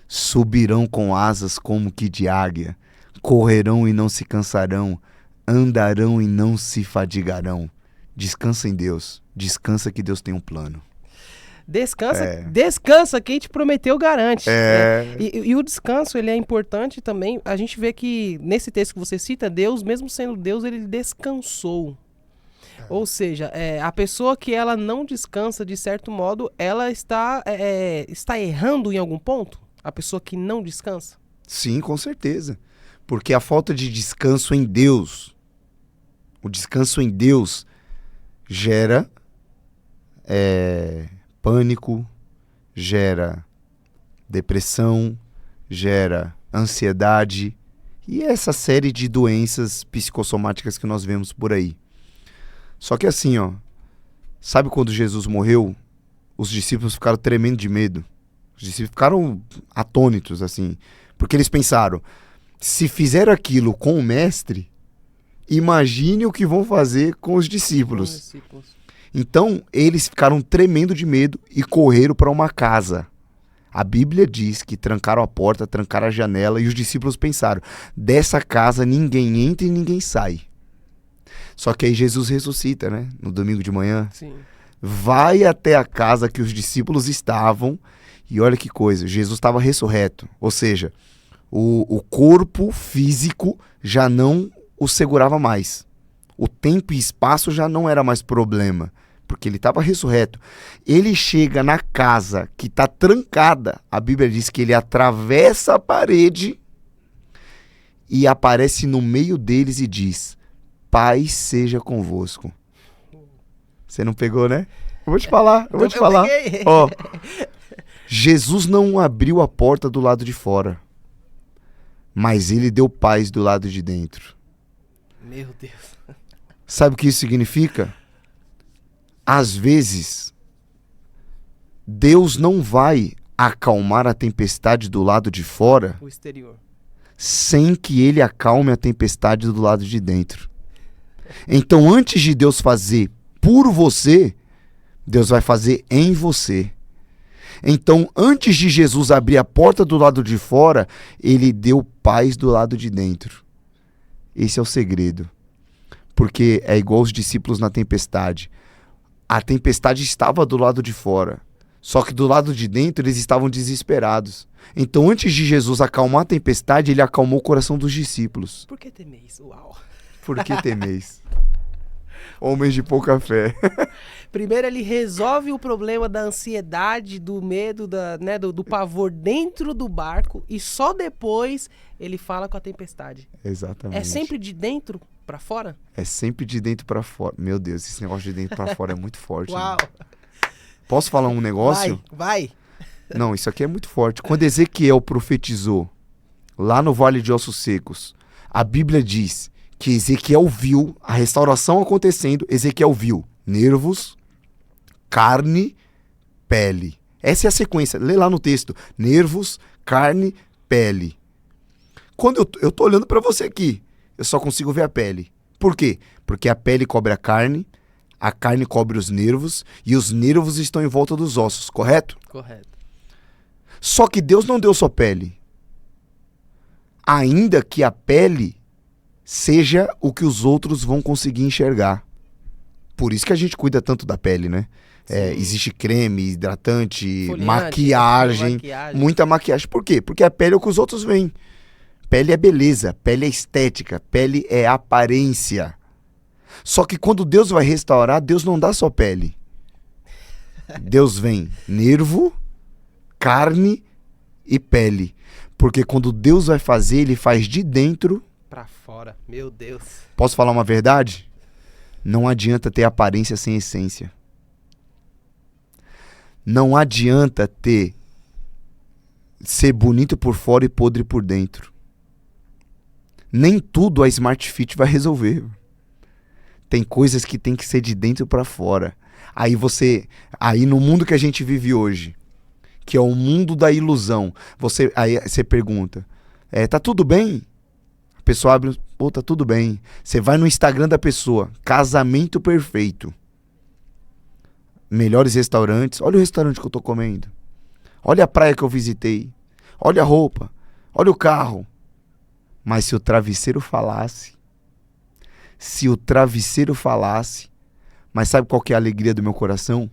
subirão com asas como que de águia, correrão e não se cansarão, andarão e não se fadigarão. Descansa em Deus, descansa que Deus tem um plano. Descansa, quem te prometeu garante. Né? E o descanso, ele é importante também. A gente vê que nesse texto que você cita, Deus, mesmo sendo Deus, ele descansou. Ou seja, a pessoa que ela não descansa, de certo modo, ela está errando em algum ponto? A pessoa que não descansa? Sim, com certeza. Porque a falta de descanso em Deus, o descanso em Deus gera pânico, gera depressão, gera ansiedade e essa série de doenças psicossomáticas que nós vemos por aí. Só que assim, sabe quando Jesus morreu, os discípulos ficaram tremendo de medo. Os discípulos ficaram atônitos, assim, porque eles pensaram: se fizeram aquilo com o mestre, imagine o que vão fazer com os discípulos. Então, eles ficaram tremendo de medo e correram para uma casa. A Bíblia diz que trancaram a porta, trancaram a janela e os discípulos pensaram: dessa casa ninguém entra e ninguém sai. Só que aí Jesus ressuscita, né? No domingo de manhã. Sim. Vai até a casa que os discípulos estavam e olha que coisa, Jesus estava ressurreto. Ou seja, o corpo físico já não o segurava mais. O tempo e espaço já não era mais problema, porque ele estava ressurreto. Ele chega na casa que está trancada. A Bíblia diz que ele atravessa a parede e aparece no meio deles e diz: paz seja convosco. Você não pegou, né? Eu vou te falar, eu vou te falar. Ó, Jesus não abriu a porta do lado de fora, mas ele deu paz do lado de dentro. Meu Deus. Sabe o que isso significa? Às vezes, Deus não vai acalmar a tempestade do lado de fora, o exterior, sem que ele acalme a tempestade do lado de dentro. Então, antes de Deus fazer por você, Deus vai fazer em você. Então, antes de Jesus abrir a porta do lado de fora, ele deu paz do lado de dentro. Esse é o segredo. Porque é igual os discípulos na tempestade. A tempestade estava do lado de fora. Só que do lado de dentro eles estavam desesperados. Então, antes de Jesus acalmar a tempestade, ele acalmou o coração dos discípulos. Por que temeis? Uau! Por que temeis? Homens de pouca fé. Primeiro ele resolve o problema da ansiedade, do medo, do pavor dentro do barco e só depois ele fala com a tempestade. Exatamente. É sempre de dentro para fora? É sempre de dentro para fora. Meu Deus, esse negócio de dentro para fora é muito forte. Uau! Né? Posso falar um negócio? Vai! Não, isso aqui é muito forte. Quando Ezequiel profetizou lá no Vale de Ossos Secos, a Bíblia diz que Ezequiel viu a restauração acontecendo. Ezequiel viu nervos, carne, pele. Essa é a sequência. Lê lá no texto. Nervos, carne, pele. Quando eu tô olhando para você aqui, eu só consigo ver a pele. Por quê? Porque a pele cobre a carne cobre os nervos e os nervos estão em volta dos ossos, correto? Correto. Só que Deus não deu só pele. Ainda que a pele seja o que os outros vão conseguir enxergar. Por isso que a gente cuida tanto da pele, né? Existe creme, hidratante, maquiagem, muita maquiagem. Por quê? Porque a pele é o que os outros veem. Pele é beleza, pele é estética, pele é aparência. Só que quando Deus vai restaurar, Deus não dá só pele. Deus vem nervo, carne e pele. Porque quando Deus vai fazer, Ele faz de dentro pra fora. Meu Deus. Posso falar uma verdade? Não adianta ter aparência sem essência. Não adianta ser bonito por fora e podre por dentro. Nem tudo a Smart Fit vai resolver. Tem coisas que tem que ser de dentro para fora. Aí no mundo que a gente vive hoje, que é o mundo da ilusão, aí você pergunta, tá tudo bem? A pessoa abre, pô, tá tudo bem. Você vai no Instagram da pessoa, casamento perfeito. Melhores restaurantes, olha o restaurante que eu tô comendo. Olha a praia que eu visitei. Olha a roupa, olha o carro. Mas se o travesseiro falasse, mas sabe qual que é a alegria do meu coração?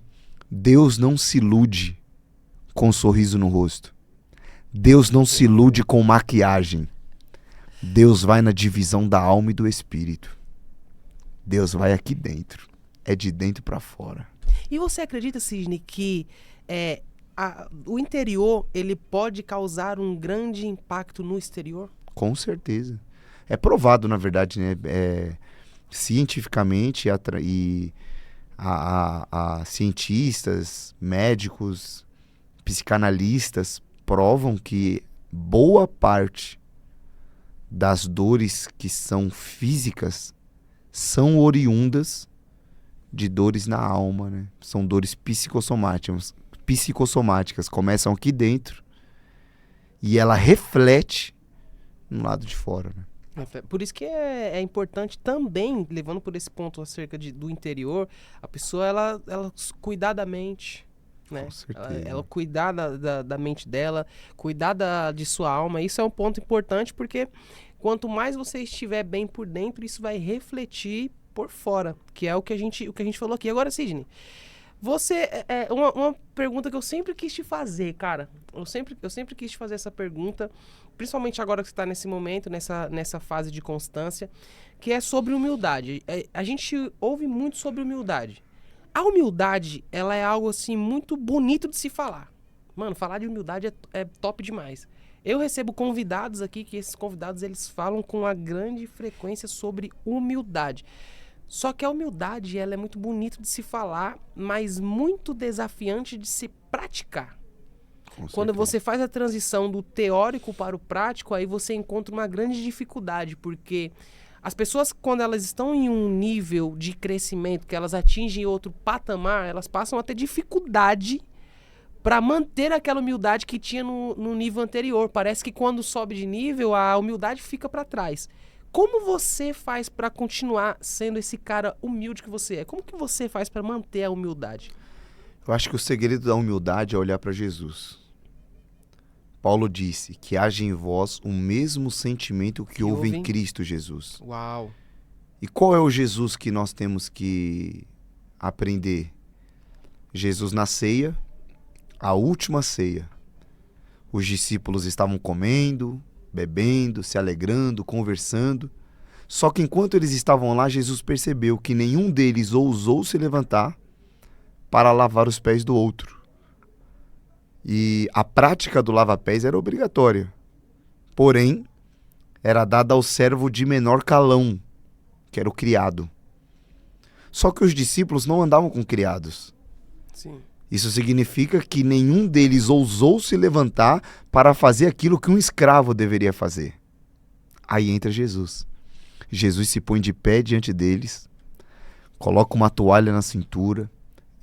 Deus não se ilude com um sorriso no rosto. Deus não se ilude com maquiagem. Deus vai na divisão da alma e do espírito. Deus vai aqui dentro. É de dentro para fora. E você acredita, Sidney, que o interior ele pode causar um grande impacto no exterior? Com certeza. É provado, na verdade, né? Cientificamente e cientistas, médicos, psicanalistas provam que boa parte das dores que são físicas são oriundas de dores na alma, né? São dores psicossomáticas, começam aqui dentro e ela reflete no lado de fora, né? Por isso que é importante também, levando por esse ponto acerca do interior, a pessoa ela cuidar da mente, né? Com certeza. Ela cuidar da mente dela, cuidar de sua alma. Isso é um ponto importante porque quanto mais você estiver bem por dentro, isso vai refletir por fora, que é o que a gente falou aqui. Agora, Sidney, uma pergunta que eu sempre quis te fazer, cara. Eu sempre quis te fazer essa pergunta, principalmente agora que você está nesse momento, nessa fase de constância, que é sobre humildade. A gente ouve muito sobre humildade. A humildade, ela é algo assim muito bonito de se falar. Mano, falar de humildade é top demais. Eu recebo convidados aqui, que esses convidados eles falam com uma grande frequência sobre humildade. Só que a humildade, ela é muito bonita de se falar, mas muito desafiante de se praticar. Quando você faz a transição do teórico para o prático, aí você encontra uma grande dificuldade, porque as pessoas, quando elas estão em um nível de crescimento, que elas atingem outro patamar, elas passam a ter dificuldade para manter aquela humildade que tinha no nível anterior. Parece que quando sobe de nível, a humildade fica para trás. Como você faz para continuar sendo esse cara humilde que você é? Como que você faz para manter a humildade? Eu acho que o segredo da humildade é olhar para Jesus. Paulo disse que haja em vós o mesmo sentimento que houve em Cristo Jesus. Uau! E qual é o Jesus que nós temos que aprender? Jesus na ceia, a última ceia. Os discípulos estavam comendo, bebendo, se alegrando, conversando. Só que enquanto eles estavam lá, Jesus percebeu que nenhum deles ousou se levantar para lavar os pés do outro. E a prática do lava-pés era obrigatória. Porém, era dada ao servo de menor calão, que era o criado. Só que os discípulos não andavam com criados. Sim. Isso significa que nenhum deles ousou se levantar para fazer aquilo que um escravo deveria fazer. Aí entra Jesus. Jesus se põe de pé diante deles, coloca uma toalha na cintura,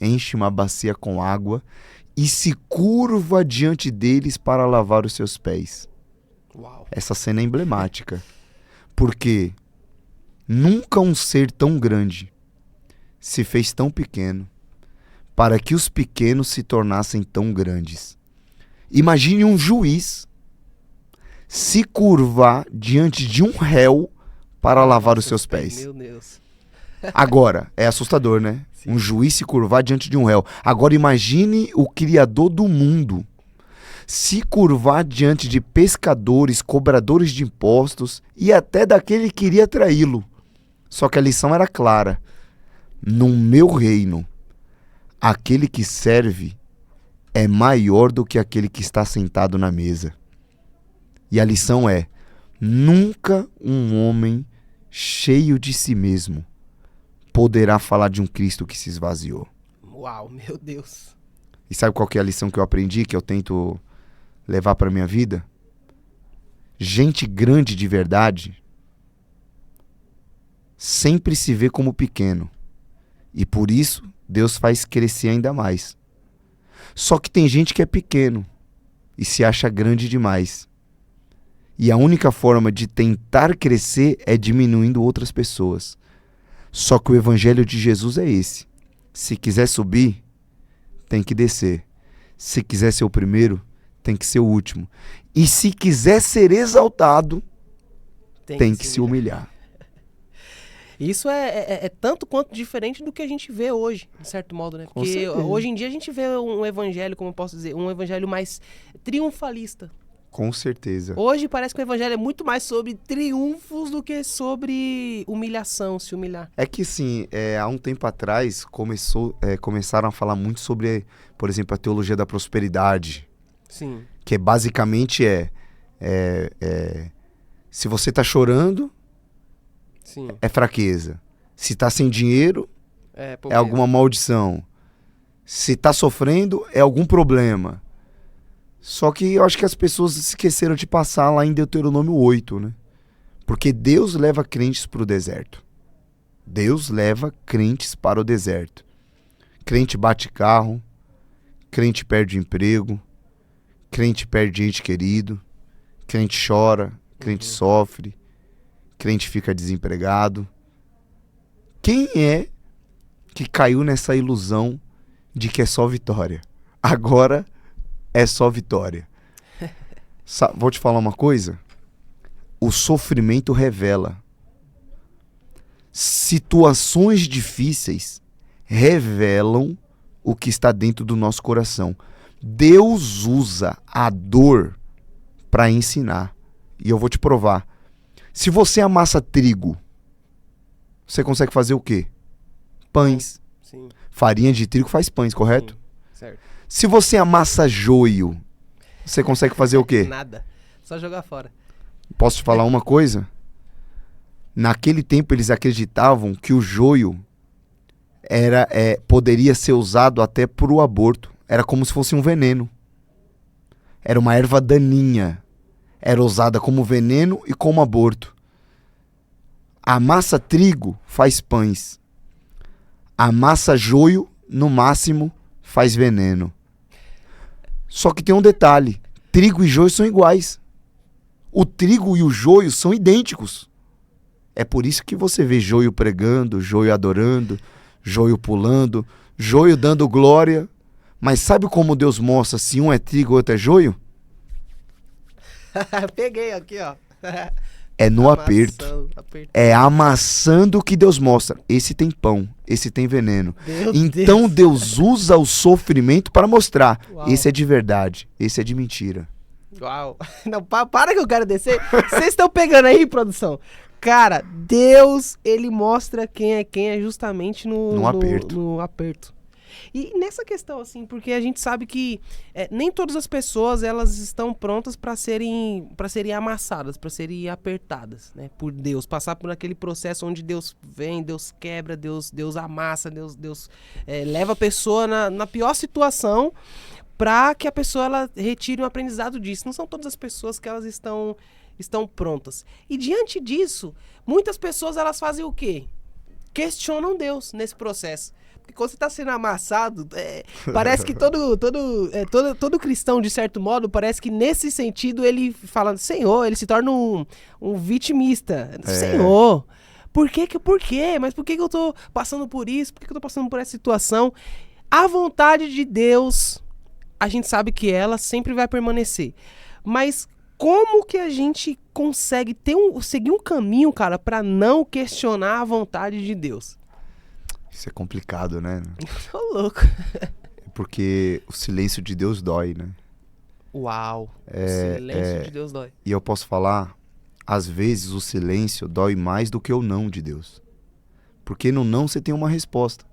enche uma bacia com água e se curva diante deles para lavar os seus pés. Uau. Essa cena é emblemática, porque nunca um ser tão grande se fez tão pequeno para que os pequenos se tornassem tão grandes. Imagine um juiz se curvar diante de um réu para lavar os seus pés. Meu Deus. Agora, é assustador, né? Sim. Um juiz se curvar diante de um réu. Agora imagine o Criador do mundo se curvar diante de pescadores, cobradores de impostos e até daquele que queria traí-lo. Só que a lição era clara. No meu reino, aquele que serve é maior do que aquele que está sentado na mesa. E a lição é: nunca um homem cheio de si mesmo poderá falar de um Cristo que se esvaziou. Uau, meu Deus. E sabe qual que é a lição que eu aprendi, que eu tento levar para minha vida? Gente grande de verdade sempre se vê como pequeno. E por isso Deus faz crescer ainda mais. Só que tem gente que é pequeno e se acha grande demais. E a única forma de tentar crescer é diminuindo outras pessoas. Só que o evangelho de Jesus é esse. Se quiser subir, tem que descer. Se quiser ser o primeiro, tem que ser o último. E se quiser ser exaltado, tem que se humilhar. Isso é tanto quanto diferente do que a gente vê hoje, de certo modo, né? Porque hoje em dia a gente vê um evangelho, como eu posso dizer, um evangelho mais triunfalista. Com certeza. Hoje parece que o evangelho é muito mais sobre triunfos do que sobre humilhação, se humilhar. É que sim, há um tempo atrás começaram a falar muito sobre, por exemplo, a teologia da prosperidade. Sim. Que basicamente se você está chorando, Sim. é fraqueza. Se está sem dinheiro, é alguma maldição. Se está sofrendo, é algum problema. Só que eu acho que as pessoas esqueceram de passar lá em Deuteronômio 8, né? Porque Deus leva crentes para o deserto. Deus leva crentes para o deserto. Crente bate carro, crente perde emprego, crente perde ente querido, crente chora, crente sofre, crente fica desempregado. Quem é que caiu nessa ilusão de que é só vitória? Agora é só vitória. Vou te falar uma coisa. O sofrimento revela. Situações difíceis revelam o que está dentro do nosso coração. Deus usa a dor para ensinar. E eu vou te provar. Se você amassa trigo, você consegue fazer o quê? Pães. Sim. Farinha de trigo faz pães, correto? Sim. Certo. Se você amassa joio, você consegue fazer o quê? Nada. Só jogar fora. Posso te falar uma coisa? Naquele tempo eles acreditavam que o joio poderia ser usado até para o aborto. Era como se fosse um veneno. Era uma erva daninha. Era usada como veneno e como aborto. Amassa trigo, faz pães. Amassa joio, no máximo, faz veneno. Só que tem um detalhe. Trigo e joio são iguais. O trigo e o joio são idênticos. É por isso que você vê joio pregando, joio adorando, joio pulando, joio dando glória. Mas sabe como Deus mostra se um é trigo e outro é joio? Peguei aqui, ó. É no aperto. É amassando que Deus mostra. Esse tem pão, esse tem veneno. Então Deus usa o sofrimento para mostrar. Uau. Esse é de verdade, esse é de mentira. Uau. Não, para que eu quero descer. Vocês estão pegando aí, produção? Cara, Deus, ele mostra quem é justamente no aperto. E nessa questão, assim, porque a gente sabe que nem todas as pessoas, elas estão prontas para serem amassadas, para serem apertadas, né, por Deus. Passar por aquele processo onde Deus vem, Deus quebra, Deus amassa, Deus leva a pessoa na pior situação para que a pessoa ela retire um aprendizado disso. Não são todas as pessoas que elas estão prontas. E diante disso, muitas pessoas elas fazem o quê? Questionam Deus nesse processo. Porque quando você está sendo amassado, parece que todo cristão, de certo modo, parece que nesse sentido ele fala, Senhor, ele se torna um vitimista. Senhor, por quê? Mas por que eu estou passando por isso? Por que eu estou passando por essa situação? A vontade de Deus, a gente sabe que ela sempre vai permanecer. Mas como que a gente consegue seguir um caminho, cara, pra não questionar a vontade de Deus? Isso é complicado, né? Tô louco. Porque o silêncio de Deus dói, né? Uau, o silêncio de Deus dói. E eu posso falar, às vezes o silêncio dói mais do que o não de Deus. Porque no não você tem uma resposta.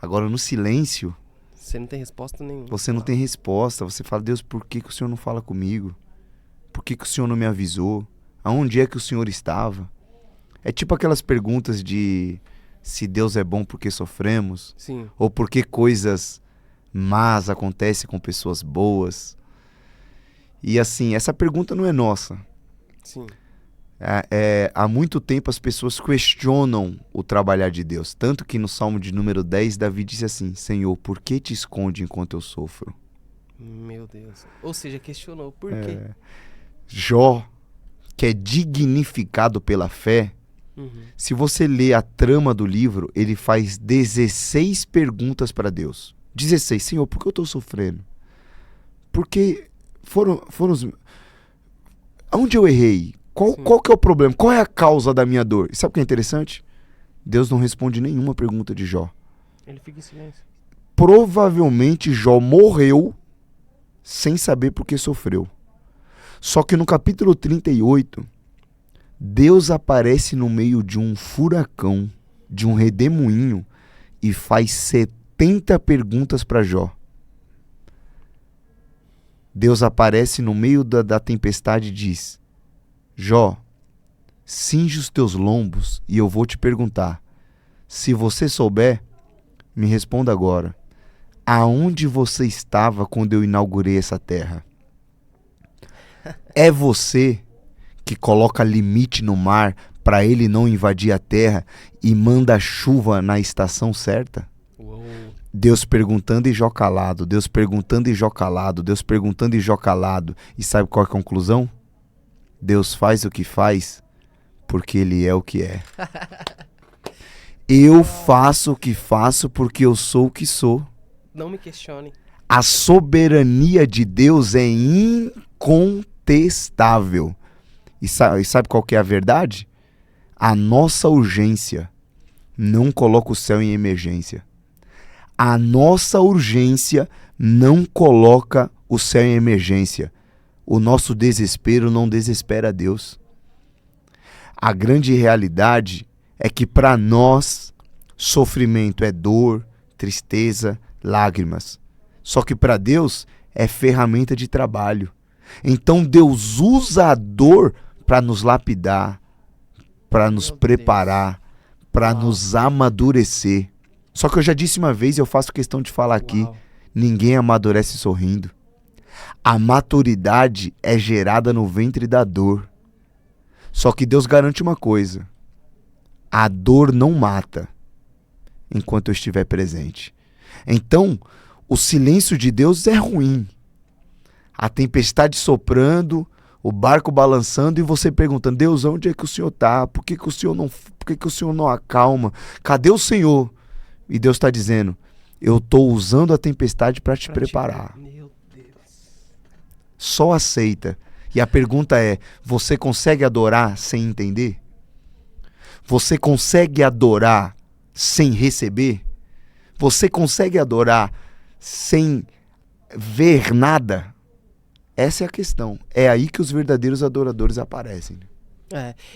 Agora no silêncio... Você não tem resposta nenhuma. Você não tem resposta. Você fala, Deus, por que o Senhor não fala comigo? Por que o Senhor não me avisou? Aonde é que o Senhor estava? É tipo aquelas perguntas de se Deus é bom porque sofremos. Sim. Ou por que coisas más acontecem com pessoas boas. E assim, essa pergunta não é nossa. Sim. Há muito tempo as pessoas questionam o trabalhar de Deus. Tanto que no Salmo de número 10, Davi disse assim, Senhor, por que te esconde enquanto eu sofro? Meu Deus. Ou seja, questionou. Por quê? Jó, que é dignificado pela fé, se você ler a trama do livro, ele faz 16 perguntas para Deus. 16, Senhor, por que eu estou sofrendo? Porque foram os... Onde eu errei? Qual que é o problema? Qual é a causa da minha dor? E sabe o que é interessante? Deus não responde nenhuma pergunta de Jó. Ele fica em silêncio. Provavelmente Jó morreu sem saber por que sofreu. Só que no capítulo 38, Deus aparece no meio de um furacão, de um redemoinho, e faz 70 perguntas para Jó. Deus aparece no meio da tempestade e diz, Jó, cinge os teus lombos e eu vou te perguntar. Se você souber, me responda agora. Aonde você estava quando eu inaugurei essa terra? É você que coloca limite no mar para ele não invadir a terra e manda chuva na estação certa? Uou. Deus perguntando e Jó calado, Deus perguntando e Jó calado, Deus perguntando e Jó calado. E sabe qual é a conclusão? Deus faz o que faz porque Ele é o que é. Eu faço o que faço porque eu sou o que sou. Não me questione. A soberania de Deus é incontestável. E sabe qual que é a verdade? A nossa urgência não coloca o céu em emergência. A nossa urgência não coloca o céu em emergência. O nosso desespero não desespera a Deus. A grande realidade é que para nós, sofrimento é dor, tristeza, lágrimas. Só que para Deus é ferramenta de trabalho. Então Deus usa a dor para nos lapidar, para nos preparar, para nos amadurecer. Só que eu já disse uma vez e eu faço questão de falar aqui, ninguém amadurece sorrindo. A maturidade é gerada no ventre da dor. Só que Deus garante uma coisa. A dor não mata enquanto eu estiver presente. Então, o silêncio de Deus é ruim. A tempestade soprando, o barco balançando e você perguntando, Deus, onde é que o Senhor está? Por que o Senhor não acalma? Cadê o Senhor? E Deus está dizendo, eu estou usando a tempestade para te preparar. Meu Deus. Só aceita. E a pergunta é, você consegue adorar sem entender? Você consegue adorar sem receber? Você consegue adorar sem ver nada? Essa é a questão. É aí que os verdadeiros adoradores aparecem.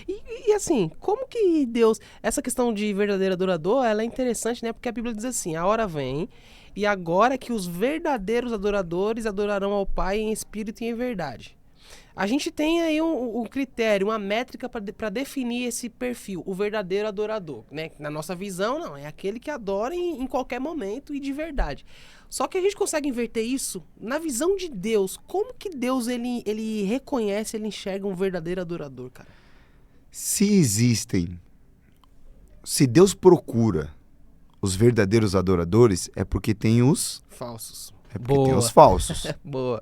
E assim, como que Deus... Essa questão de verdadeiro adorador, ela é interessante, né? Porque a Bíblia diz assim, a hora vem, e agora que os verdadeiros adoradores adorarão ao Pai em espírito e em verdade. A gente tem aí um critério, uma métrica para definir esse perfil, o verdadeiro adorador, né? Na nossa visão, não, é aquele que adora em qualquer momento e de verdade. Só que a gente consegue inverter isso na visão de Deus. Como que Deus ele reconhece, ele enxerga um verdadeiro adorador, cara? Se Deus procura os verdadeiros adoradores, é porque tem os falsos. É porque tem os falsos. Boa.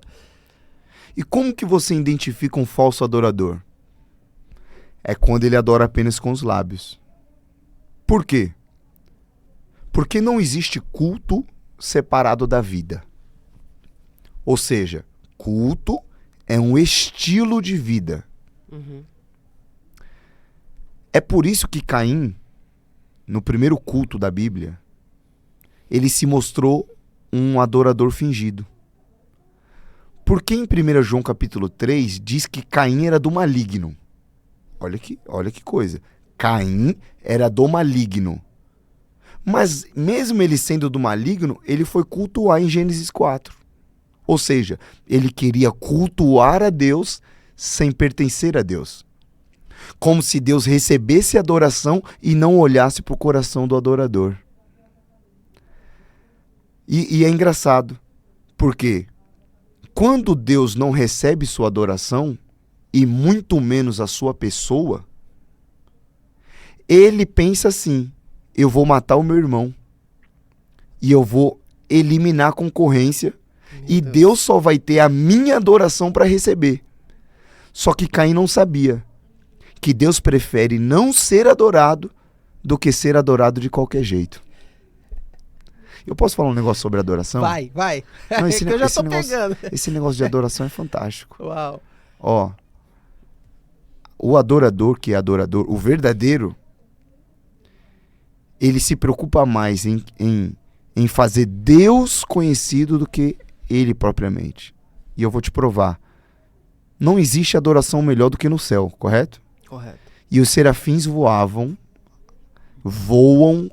E como que você identifica um falso adorador? É quando ele adora apenas com os lábios. Por quê? Porque não existe culto separado da vida. Ou seja, culto é um estilo de vida. Uhum. É por isso que Caim, no primeiro culto da Bíblia, ele se mostrou um adorador fingido. Porque em 1 João capítulo 3 diz que Caim era do maligno. Olha que coisa. Caim era do maligno. Mas mesmo ele sendo do maligno, ele foi cultuar em Gênesis 4. Ou seja, ele queria cultuar a Deus sem pertencer a Deus. Como se Deus recebesse a adoração e não olhasse para o coração do adorador. E é engraçado, porque quando Deus não recebe sua adoração, e muito menos a sua pessoa, ele pensa assim: eu vou matar o meu irmão, e eu vou eliminar a concorrência, e Deus só vai ter a minha adoração para receber. Só que Caim não sabia que Deus prefere não ser adorado do que ser adorado de qualquer jeito. Eu posso falar um negócio sobre adoração? Vai. Não, É que eu já tô pegando. Esse negócio de adoração é fantástico. Uau. Ó, o adorador que é adorador, o verdadeiro, ele se preocupa mais em fazer Deus conhecido do que ele propriamente. E eu vou te provar. Não existe adoração melhor do que no céu, correto? Correto. E os serafins voam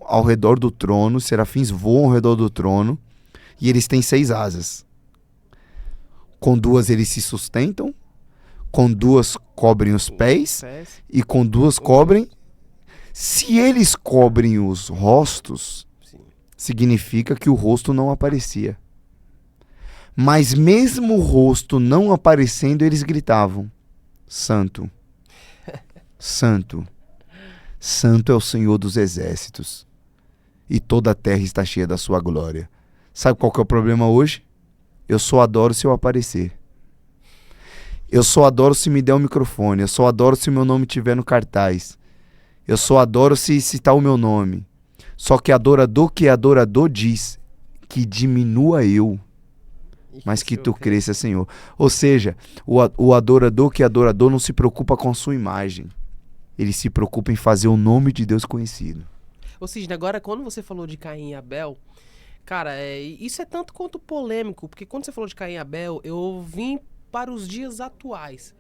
ao redor do trono, os serafins voam ao redor do trono, e eles têm 6 asas. Com 2 eles se sustentam, com 2 cobrem os pés, e com 2 cobrem. Se eles cobrem os rostos, significa que o rosto não aparecia. Mas mesmo o rosto não aparecendo, eles gritavam: Santo, Santo, Santo é o Senhor dos exércitos, e toda a terra está cheia da sua glória. Sabe qual que é o problema hoje? Eu só adoro se eu aparecer. Eu só adoro se me der o microfone. Eu só adoro se o meu nome estiver no cartaz. Eu só adoro se citar o meu nome. Só que adorador que é adorador diz que diminua eu, mas que tu cresça, Senhor. Ou seja, o adorador que é adorador não se preocupa com a sua imagem. Ele se preocupa em fazer o nome de Deus conhecido. Ou seja, agora quando você falou de Caim e Abel, cara, isso é tanto quanto polêmico, porque quando você falou de Caim e Abel, eu vim para os dias atuais.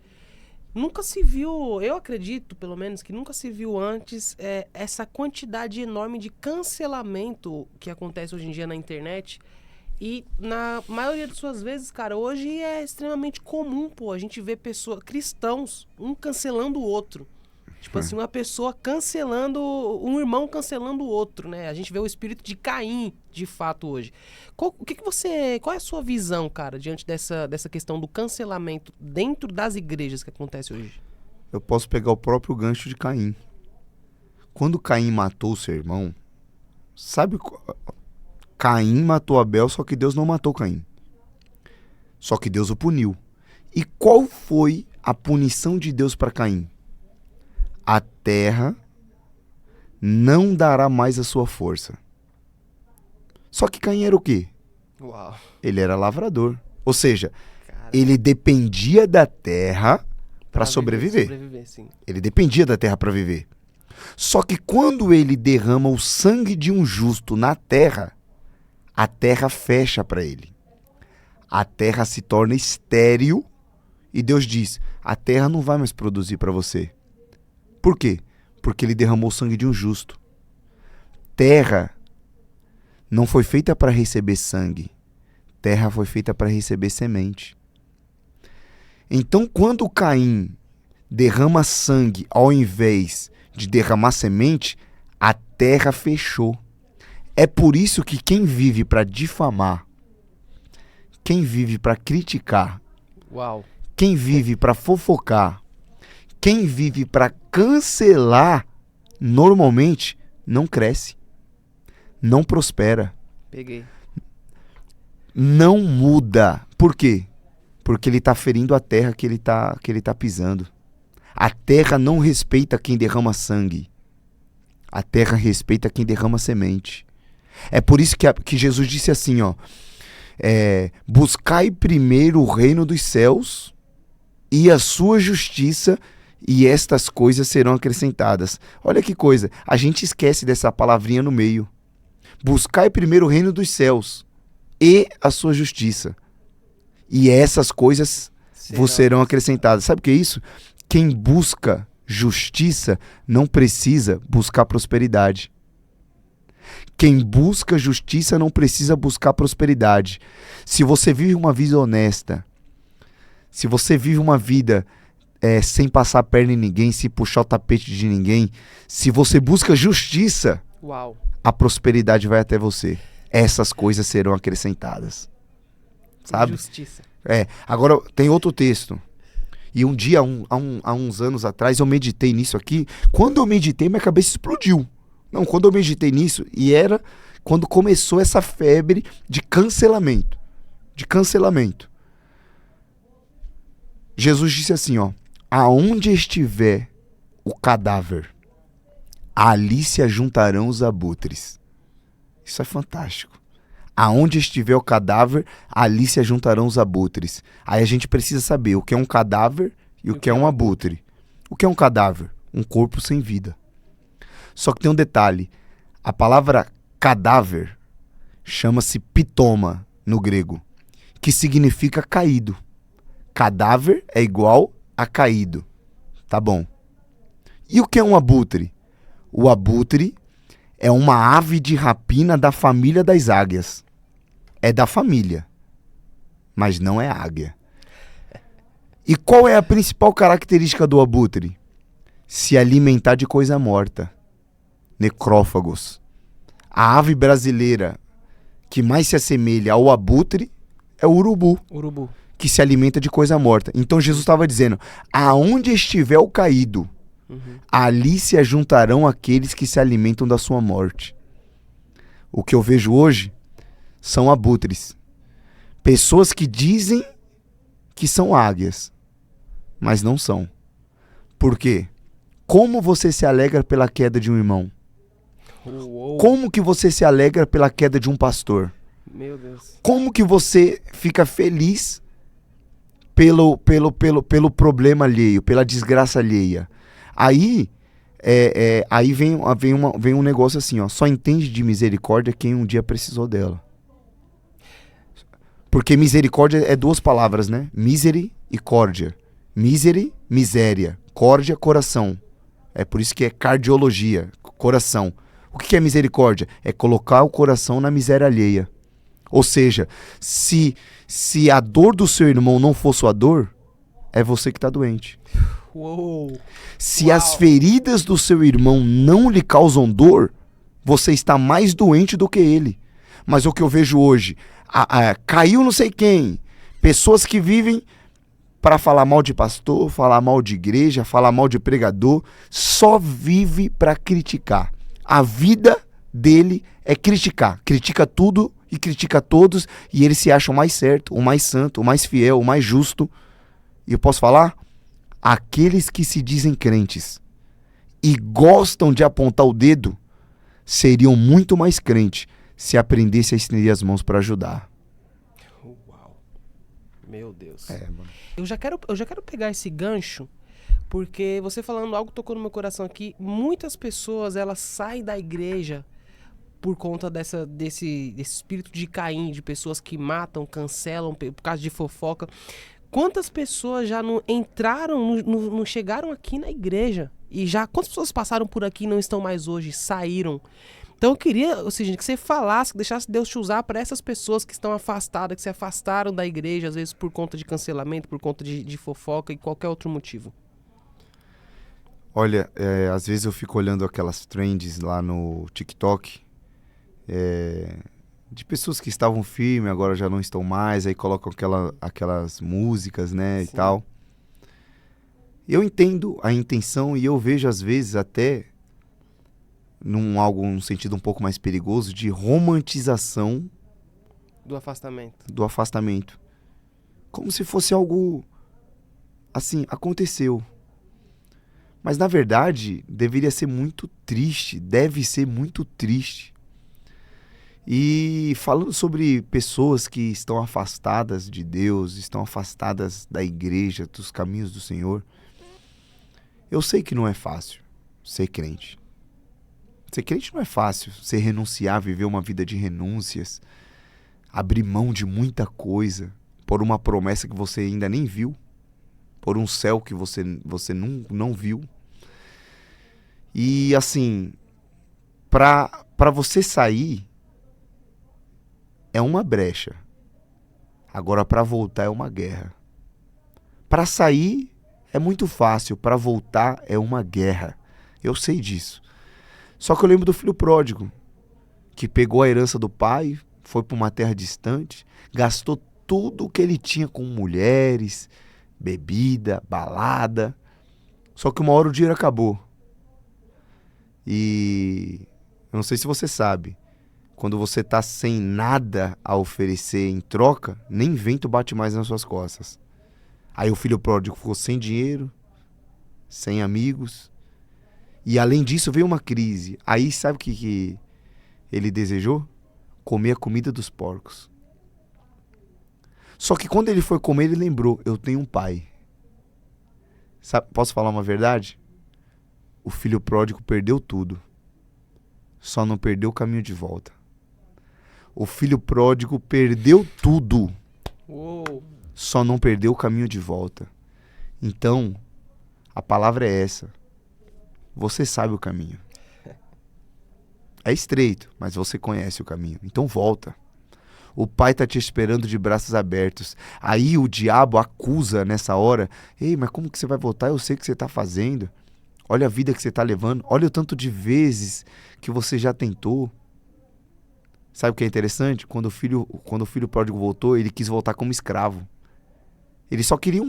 Nunca se viu, eu acredito pelo menos, que nunca se viu antes essa quantidade enorme de cancelamento que acontece hoje em dia na internet. E na maioria das suas vezes, cara, hoje é extremamente comum, pô, a gente vê pessoas, cristãos, um cancelando o outro. Tipo assim, uma pessoa cancelando, um irmão cancelando o outro, né? A gente vê o espírito de Caim, de fato, hoje. Qual é a sua visão, cara, diante dessa questão do cancelamento dentro das igrejas que acontece hoje? Eu posso pegar o próprio gancho de Caim. Quando Caim matou o seu irmão, sabe... Caim matou Abel, só que Deus não matou Caim. Só que Deus o puniu. E qual foi a punição de Deus para Caim? A terra não dará mais a sua força. Só que Caim era o quê? Uau. Ele era lavrador. Ou seja, ele dependia da terra para sobreviver. Sim. Ele dependia da terra para viver. Só que quando ele derrama o sangue de um justo na terra, a terra fecha para ele. A terra se torna estéril e Deus diz: a terra não vai mais produzir para você. Por quê? Porque ele derramou o sangue de um justo. Terra não foi feita para receber sangue. Terra foi feita para receber semente. Então, quando Caim derrama sangue ao invés de derramar semente, a terra fechou. É por isso que quem vive para difamar, quem vive para criticar, Uau. quem vive para fofocar, quem vive para cancelar, normalmente não cresce, não prospera, Peguei. não muda. Por quê? Porque ele está ferindo a terra que ele tá pisando. A terra não respeita quem derrama sangue. A terra respeita quem derrama semente. É por isso que Jesus disse assim, ó, buscai primeiro o reino dos céus e a sua justiça, e estas coisas serão acrescentadas. Olha que coisa, a gente esquece dessa palavrinha no meio. Buscai primeiro o reino dos céus e a sua justiça, e essas coisas vos serão acrescentadas. Sabe o que é isso? Quem busca justiça não precisa buscar prosperidade. Quem busca justiça não precisa buscar prosperidade. Se você vive uma vida honesta, se você vive uma vida sem passar a perna em ninguém, sem puxar o tapete de ninguém, se você busca justiça, Uau. a prosperidade vai até você. Essas coisas serão acrescentadas. Sabe? Justiça. Agora tem outro texto. E um dia, há uns anos atrás, eu meditei nisso aqui. Quando eu meditei, minha cabeça explodiu. Não, quando eu meditei nisso, e era quando começou essa febre de cancelamento. De cancelamento. Jesus disse assim, ó: aonde estiver o cadáver, ali se ajuntarão os abutres. Isso é fantástico. Aonde estiver o cadáver, ali se ajuntarão os abutres. Aí a gente precisa saber o que é um cadáver e o que é um abutre. O que é um cadáver? Um corpo sem vida. Só que tem um detalhe. A palavra cadáver chama-se pitoma no grego, que significa caído. Cadáver é igual a caído. Tá bom. E o que é um abutre? O abutre é uma ave de rapina da família das águias. É da família, mas não é águia. E qual é a principal característica do abutre? Se alimentar de coisa morta. Necrófagos. A ave brasileira que mais se assemelha ao abutre é o urubu. Urubu. Que se alimenta de coisa morta. Então Jesus estava dizendo, aonde estiver o caído, ali se ajuntarão aqueles que se alimentam da sua morte. O que eu vejo hoje são abutres. Pessoas que dizem que são águias, mas não são. Por quê? Como você se alegra pela queda de um irmão? Uou. Como que você se alegra pela queda de um pastor? Meu Deus. Como que você fica feliz pelo problema alheio, pela desgraça alheia? Aí vem um negócio assim, ó, só entende de misericórdia quem um dia precisou dela. Porque misericórdia é duas palavras, né? Misery e córdia. Misery, miséria. Córdia, coração. É por isso que é cardiologia, coração. O que é misericórdia? É colocar o coração na miséria alheia. Ou seja, se a dor do seu irmão não for sua dor, é você que está doente. Uou. Se as feridas do seu irmão não lhe causam dor, você está mais doente do que ele. Mas o que eu vejo hoje, caiu não sei quem, pessoas que vivem para falar mal de pastor, falar mal de igreja, falar mal de pregador, só vive para criticar. A vida dele é criticar. Critica tudo e critica todos, e ele se acha o mais certo, o mais santo, o mais fiel, o mais justo. E eu posso falar? Aqueles que se dizem crentes e gostam de apontar o dedo seriam muito mais crentes se aprendesse a estender as mãos para ajudar. Uau. Meu Deus. Mano. Eu já quero pegar esse gancho, porque você falando algo tocou no meu coração aqui. Muitas pessoas, elas saem da igreja por conta desse espírito de Caim, de pessoas que matam, cancelam por causa de fofoca. Quantas pessoas já não entraram, não chegaram aqui na igreja? E já, quantas pessoas passaram por aqui e não estão mais hoje, saíram? Então eu queria, ou seja, que você falasse, que deixasse Deus te usar para essas pessoas que estão afastadas, que se afastaram da igreja, às vezes por conta de cancelamento, por conta de fofoca e qualquer outro motivo. Olha, às vezes eu fico olhando aquelas trends lá no TikTok, de pessoas que estavam firmes, agora já não estão mais, aí colocam aquelas músicas, né, e tal. Eu entendo a intenção e eu vejo às vezes até num sentido um pouco mais perigoso de romantização do afastamento. Como se fosse algo assim, aconteceu. Mas na verdade, deveria ser muito triste, deve ser muito triste. E falando sobre pessoas que estão afastadas de Deus, estão afastadas da igreja, dos caminhos do Senhor, eu sei que não é fácil ser crente. Ser crente não é fácil, ser renunciar, viver uma vida de renúncias, abrir mão de muita coisa, por uma promessa que você ainda nem viu, por um céu que você não viu. E assim, para você sair, é uma brecha. Agora, para voltar é uma guerra. Para sair é muito fácil, para voltar é uma guerra. Eu sei disso. Só que eu lembro do filho pródigo, que pegou a herança do pai, foi para uma terra distante, gastou tudo o que ele tinha com mulheres, bebida, balada. Só que uma hora o dinheiro acabou. E eu não sei se você sabe, quando você tá sem nada a oferecer em troca, nem vento bate mais nas suas costas. Aí o filho pródigo ficou sem dinheiro, sem amigos. E além disso veio uma crise. Aí sabe o que ele desejou? Comer a comida dos porcos. Só que quando ele foi comer, ele lembrou, eu tenho um pai. Sabe, posso falar uma verdade? O filho pródigo perdeu tudo. Só não perdeu o caminho de volta. O filho pródigo perdeu tudo. Uou. Só não perdeu o caminho de volta. Então, a palavra é essa. Você sabe o caminho. É estreito, mas você conhece o caminho. Então volta. O pai está te esperando de braços abertos. Aí o diabo acusa nessa hora. Ei, mas como que você vai voltar? Eu sei o que você está fazendo. Olha a vida que você está levando. Olha o tanto de vezes que você já tentou. Sabe o que é interessante? Quando o filho pródigo voltou, ele quis voltar como escravo. Ele só queria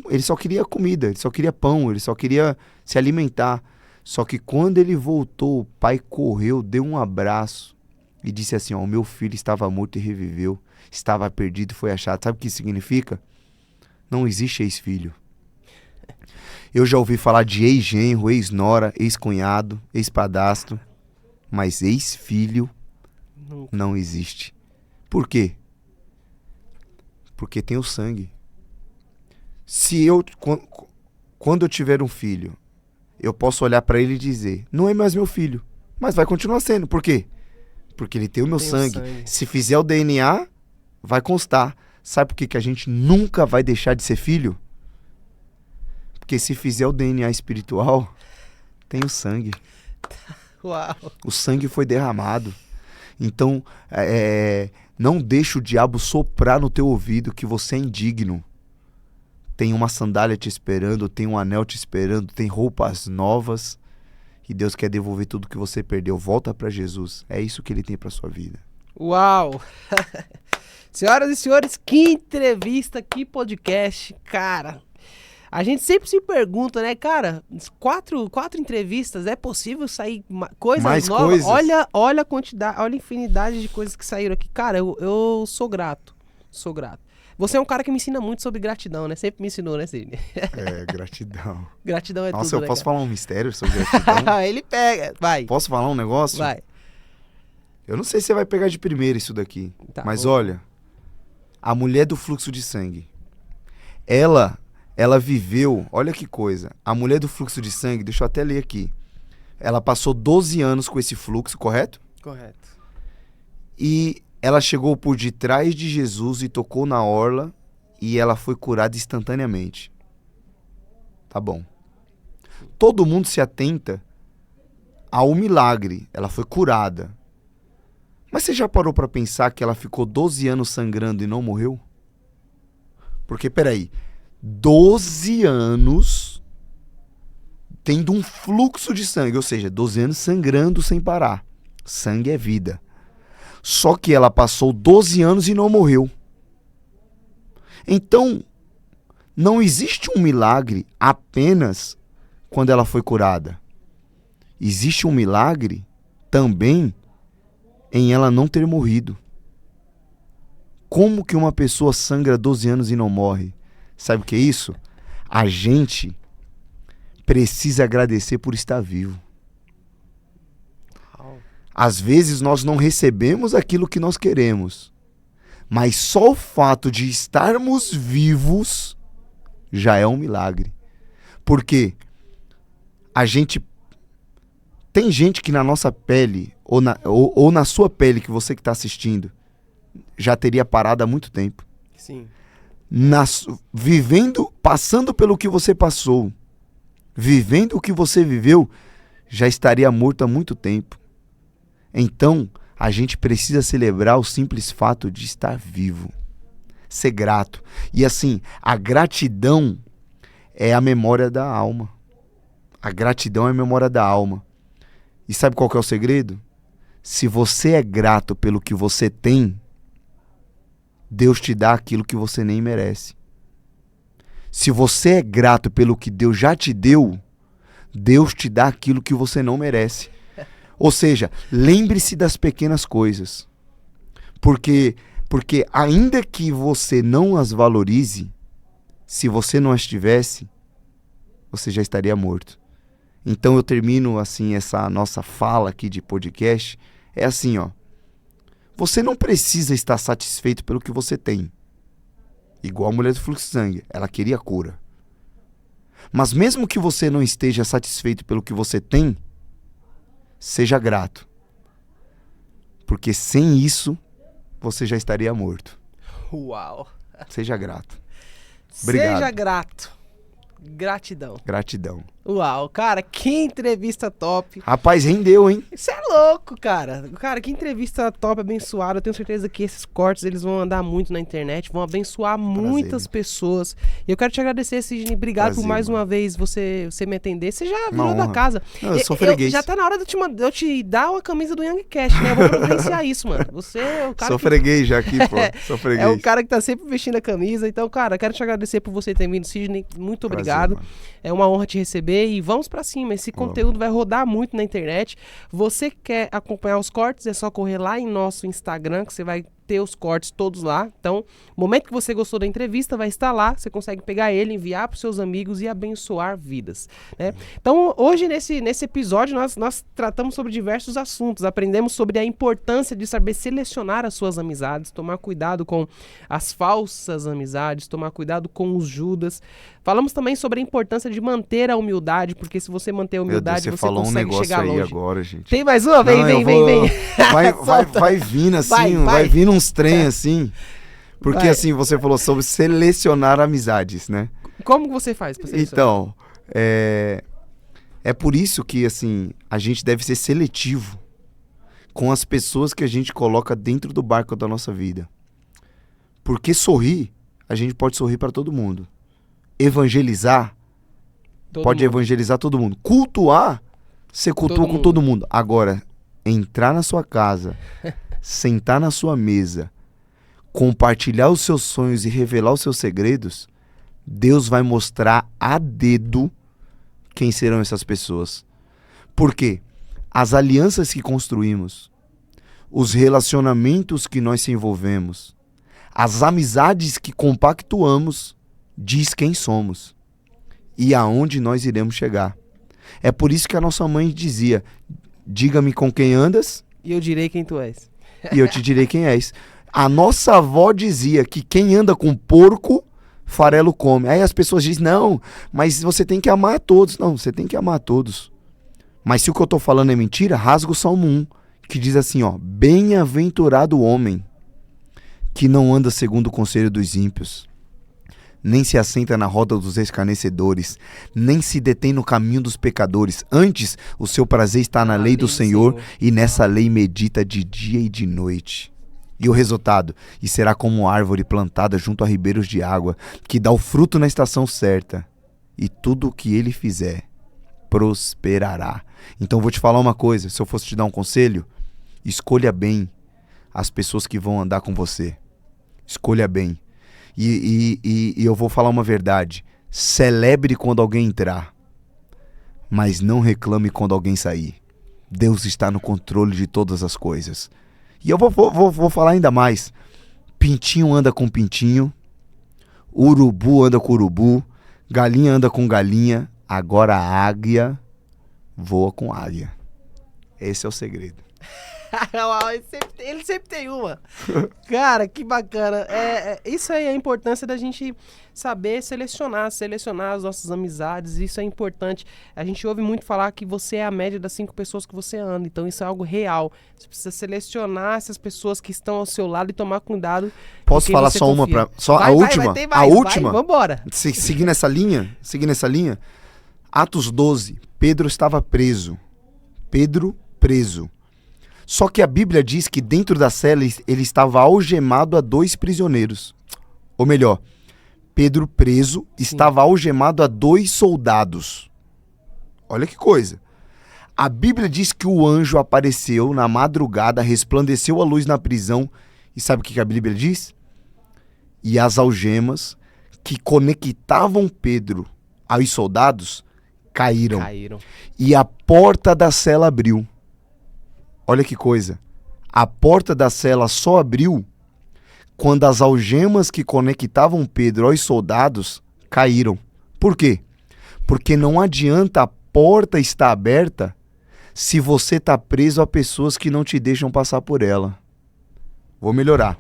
comida, ele só queria pão, ele só queria se alimentar. Só que quando ele voltou, o pai correu, deu um abraço e disse assim, ó, o meu filho estava morto e reviveu, estava perdido e foi achado. Sabe o que isso significa? Não existe ex-filho. Eu já ouvi falar de ex-genro, ex-nora, ex-cunhado, ex-padastro, mas ex-filho não existe. Por quê? Porque tem o sangue. Quando eu tiver um filho, eu posso olhar para ele e dizer, não é mais meu filho, mas vai continuar sendo. Por quê? Porque ele tem o meu sangue. Se fizer o DNA, vai constar. Sabe por que a gente nunca vai deixar de ser filho? Porque se fizer o DNA espiritual, tem o sangue. Uau. O sangue foi derramado. Então, não deixa o diabo soprar no teu ouvido que você é indigno. Tem uma sandália te esperando, tem um anel te esperando, tem roupas novas. E Deus quer devolver tudo que você perdeu. Volta para Jesus. É isso que Ele tem para sua vida. Uau! Senhoras e senhores, que entrevista, que podcast. Cara, a gente sempre se pergunta, né? Cara, quatro entrevistas, é possível sair coisas mais novas? coisas? Olha a quantidade, olha a infinidade de coisas que saíram aqui. Cara, eu sou grato. Sou grato. Você é um cara que me ensina muito sobre gratidão, né? Sempre me ensinou, né, Sidney? Gratidão. Gratidão é tudo, Nossa, eu né, posso cara? falar um mistério sobre gratidão? Ele pega, vai. Posso falar um negócio? Vai. Eu não sei se você vai pegar de primeira isso daqui. Tá, mas vamos. olha, a mulher do fluxo de sangue, ela viveu, olha que coisa, a mulher do fluxo de sangue, deixa eu até ler aqui, ela passou 12 anos com esse fluxo, correto? Correto. E ela chegou por detrás de Jesus e tocou na orla e ela foi curada instantaneamente. Tá bom. Todo mundo se atenta ao milagre, ela foi curada. Mas você já parou para pensar que ela ficou 12 anos sangrando e não morreu? Porque, peraí, 12 anos tendo um fluxo de sangue, ou seja, 12 anos sangrando sem parar. Sangue é vida. Só que ela passou 12 anos e não morreu. Então, não existe um milagre apenas quando ela foi curada. Existe um milagre também em ela não ter morrido. Como que uma pessoa sangra 12 anos e não morre? Sabe o que é isso? A gente precisa agradecer por estar vivo. Às vezes nós não recebemos aquilo que nós queremos, mas só o fato de estarmos vivos já é um milagre. Porque tem gente que na nossa pele, ou na sua pele, que você que está assistindo, já teria parado há muito tempo. Sim. Vivendo, passando pelo que você passou, vivendo o que você viveu, já estaria morto há muito tempo. Então, a gente precisa celebrar o simples fato de estar vivo, ser grato. E assim, a gratidão é a memória da alma. A gratidão é a memória da alma. E sabe qual que é o segredo? Se você é grato pelo que você tem, Deus te dá aquilo que você nem merece. Se você é grato pelo que Deus já te deu, Deus te dá aquilo que você não merece. Ou seja, lembre-se das pequenas coisas. Porque ainda que você não as valorize, se você não as tivesse, você já estaria morto. Então eu termino assim essa nossa fala aqui de podcast, é assim, ó. Você não precisa estar satisfeito pelo que você tem. Igual a mulher do fluxo de sangue, ela queria cura. Mas mesmo que você não esteja satisfeito pelo que você tem, seja grato. Porque sem isso, você já estaria morto. Uau. Seja grato. Obrigado. Seja grato. Gratidão. Gratidão. Uau, cara, que entrevista top. Rapaz, rendeu, hein? Isso é louco, cara. Cara, que entrevista top, abençoada. Eu tenho certeza que esses cortes, eles vão andar muito na internet, vão abençoar muitas pessoas. E eu quero te agradecer, Sidney. Obrigado por mais uma vez você me atender. Você já virou da casa. Eu sou freguês. Já tá na hora de eu te dar uma camisa do Young Cash, né? Eu vou providenciar isso, mano. Você é o cara Sou freguês já aqui, pô. Sou freguês. É o cara que tá sempre vestindo a camisa. Então, cara, quero te agradecer por você ter vindo, Sidney. Muito obrigado. Mano. É uma honra te receber e vamos pra cima. Esse conteúdo vai rodar muito na internet. Você quer acompanhar os cortes, é só correr lá em nosso Instagram, que você vai ter os cortes todos lá. Então, no momento que você gostou da entrevista, vai estar lá. Você consegue pegar ele, enviar para seus amigos e abençoar vidas, né? Então, hoje, nesse episódio, nós tratamos sobre diversos assuntos. Aprendemos sobre a importância de saber selecionar as suas amizades, tomar cuidado com as falsas amizades, tomar cuidado com os Judas. Falamos também sobre a importância de manter a humildade, porque se você manter a humildade, você falou consegue um negócio chegar aí longe. Agora, gente. Tem mais uma? Vem. Vai vindo assim, vai vindo uns trem assim. Porque assim, você falou sobre selecionar amizades, né? Como que você faz pra selecionar? Então, é por isso que assim, a gente deve ser seletivo com as pessoas que a gente coloca dentro do barco da nossa vida. Porque sorrir, a gente pode sorrir para todo mundo. Evangelizar, pode evangelizar todo mundo. Cultuar, você cultua com todo mundo. Agora, entrar na sua casa, sentar na sua mesa, compartilhar os seus sonhos e revelar os seus segredos, Deus vai mostrar a dedo quem serão essas pessoas. Por quê? As alianças que construímos, os relacionamentos que nós se envolvemos, as amizades que compactuamos, diz quem somos e aonde nós iremos chegar. É por isso que a nossa mãe dizia: diga-me com quem andas e eu direi quem tu és. E eu te direi quem és. A nossa avó dizia que quem anda com porco, farelo come. Aí as pessoas dizem: não, mas você tem que amar a todos. Não, você tem que amar a todos. Mas se o que eu tô falando é mentira, rasga o Salmo 1, que diz assim, ó: bem-aventurado o homem que não anda segundo o conselho dos ímpios, nem se assenta na roda dos escarnecedores, nem se detém no caminho dos pecadores. Antes, o seu prazer está na lei do Senhor, e nessa lei medita de dia e de noite. E o resultado? E será como árvore plantada junto a ribeiros de água, que dá o fruto na estação certa, e tudo o que ele fizer prosperará. Então vou te falar uma coisa, se eu fosse te dar um conselho, escolha bem as pessoas que vão andar com você. Escolha bem. E eu vou falar uma verdade: celebre quando alguém entrar, mas não reclame quando alguém sair. Deus está no controle de todas as coisas. E eu vou falar ainda mais: pintinho anda com pintinho, urubu anda com urubu, galinha anda com galinha, agora a águia voa com águia. Esse é o segredo. Ele sempre tem uma. Cara, que bacana. Isso aí é a importância da gente saber selecionar as nossas amizades. Isso é importante. A gente ouve muito falar que você é a média das 5 pessoas que você anda. Então isso é algo real. Você precisa selecionar essas pessoas que estão ao seu lado e tomar cuidado. Posso falar só uma pra. Só a última? Vai, mais, a última? Vambora. Seguindo essa linha. Atos 12. Pedro estava preso. Pedro preso. Só que a Bíblia diz que dentro da cela ele estava algemado a 2 prisioneiros. Ou melhor, Pedro preso estava algemado a 2 soldados. Olha que coisa. A Bíblia diz que o anjo apareceu na madrugada, resplandeceu a luz na prisão. E sabe o que a Bíblia diz? E as algemas que conectavam Pedro aos soldados caíram. E a porta da cela abriu. Olha que coisa. A porta da cela só abriu quando as algemas que conectavam Pedro aos soldados caíram. Por quê? Porque não adianta a porta estar aberta se você está preso a pessoas que não te deixam passar por ela. Vou melhorar.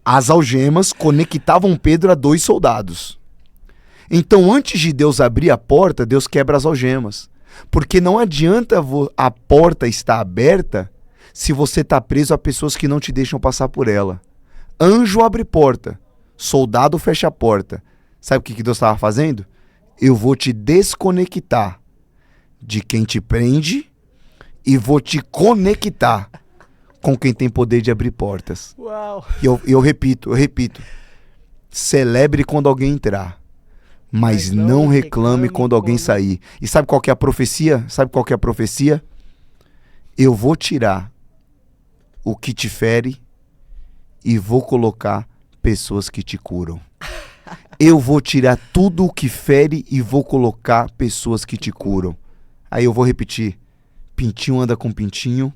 As algemas conectavam Pedro a 2 soldados. Então, antes de Deus abrir a porta, Deus quebra as algemas. Porque não adianta a porta estar aberta se você está preso a pessoas que não te deixam passar por ela. Anjo abre porta, soldado fecha a porta. Sabe o que Deus estava fazendo? Eu vou te desconectar de quem te prende e vou te conectar com quem tem poder de abrir portas. Uau. E eu repito. Celebre quando alguém entrar. Mas não reclame quando alguém sair. E sabe qual que é a profecia? Eu vou tirar o que te fere e vou colocar pessoas que te curam. Eu vou tirar tudo o que fere e vou colocar pessoas que te curam. Aí eu vou repetir. Pintinho anda com pintinho,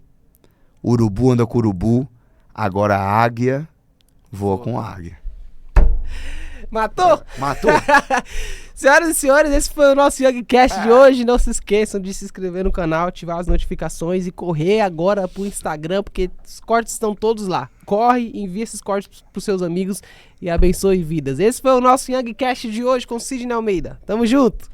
urubu anda com urubu, agora a águia voa com a águia. Matou? Matou. Senhoras e senhores, esse foi o nosso YangCast de hoje. Não se esqueçam de se inscrever no canal, ativar as notificações e correr agora pro Instagram, porque os cortes estão todos lá. Corre, envia esses cortes pros seus amigos e abençoe vidas. Esse foi o nosso YangCast de hoje com Sidney Almeida. Tamo junto!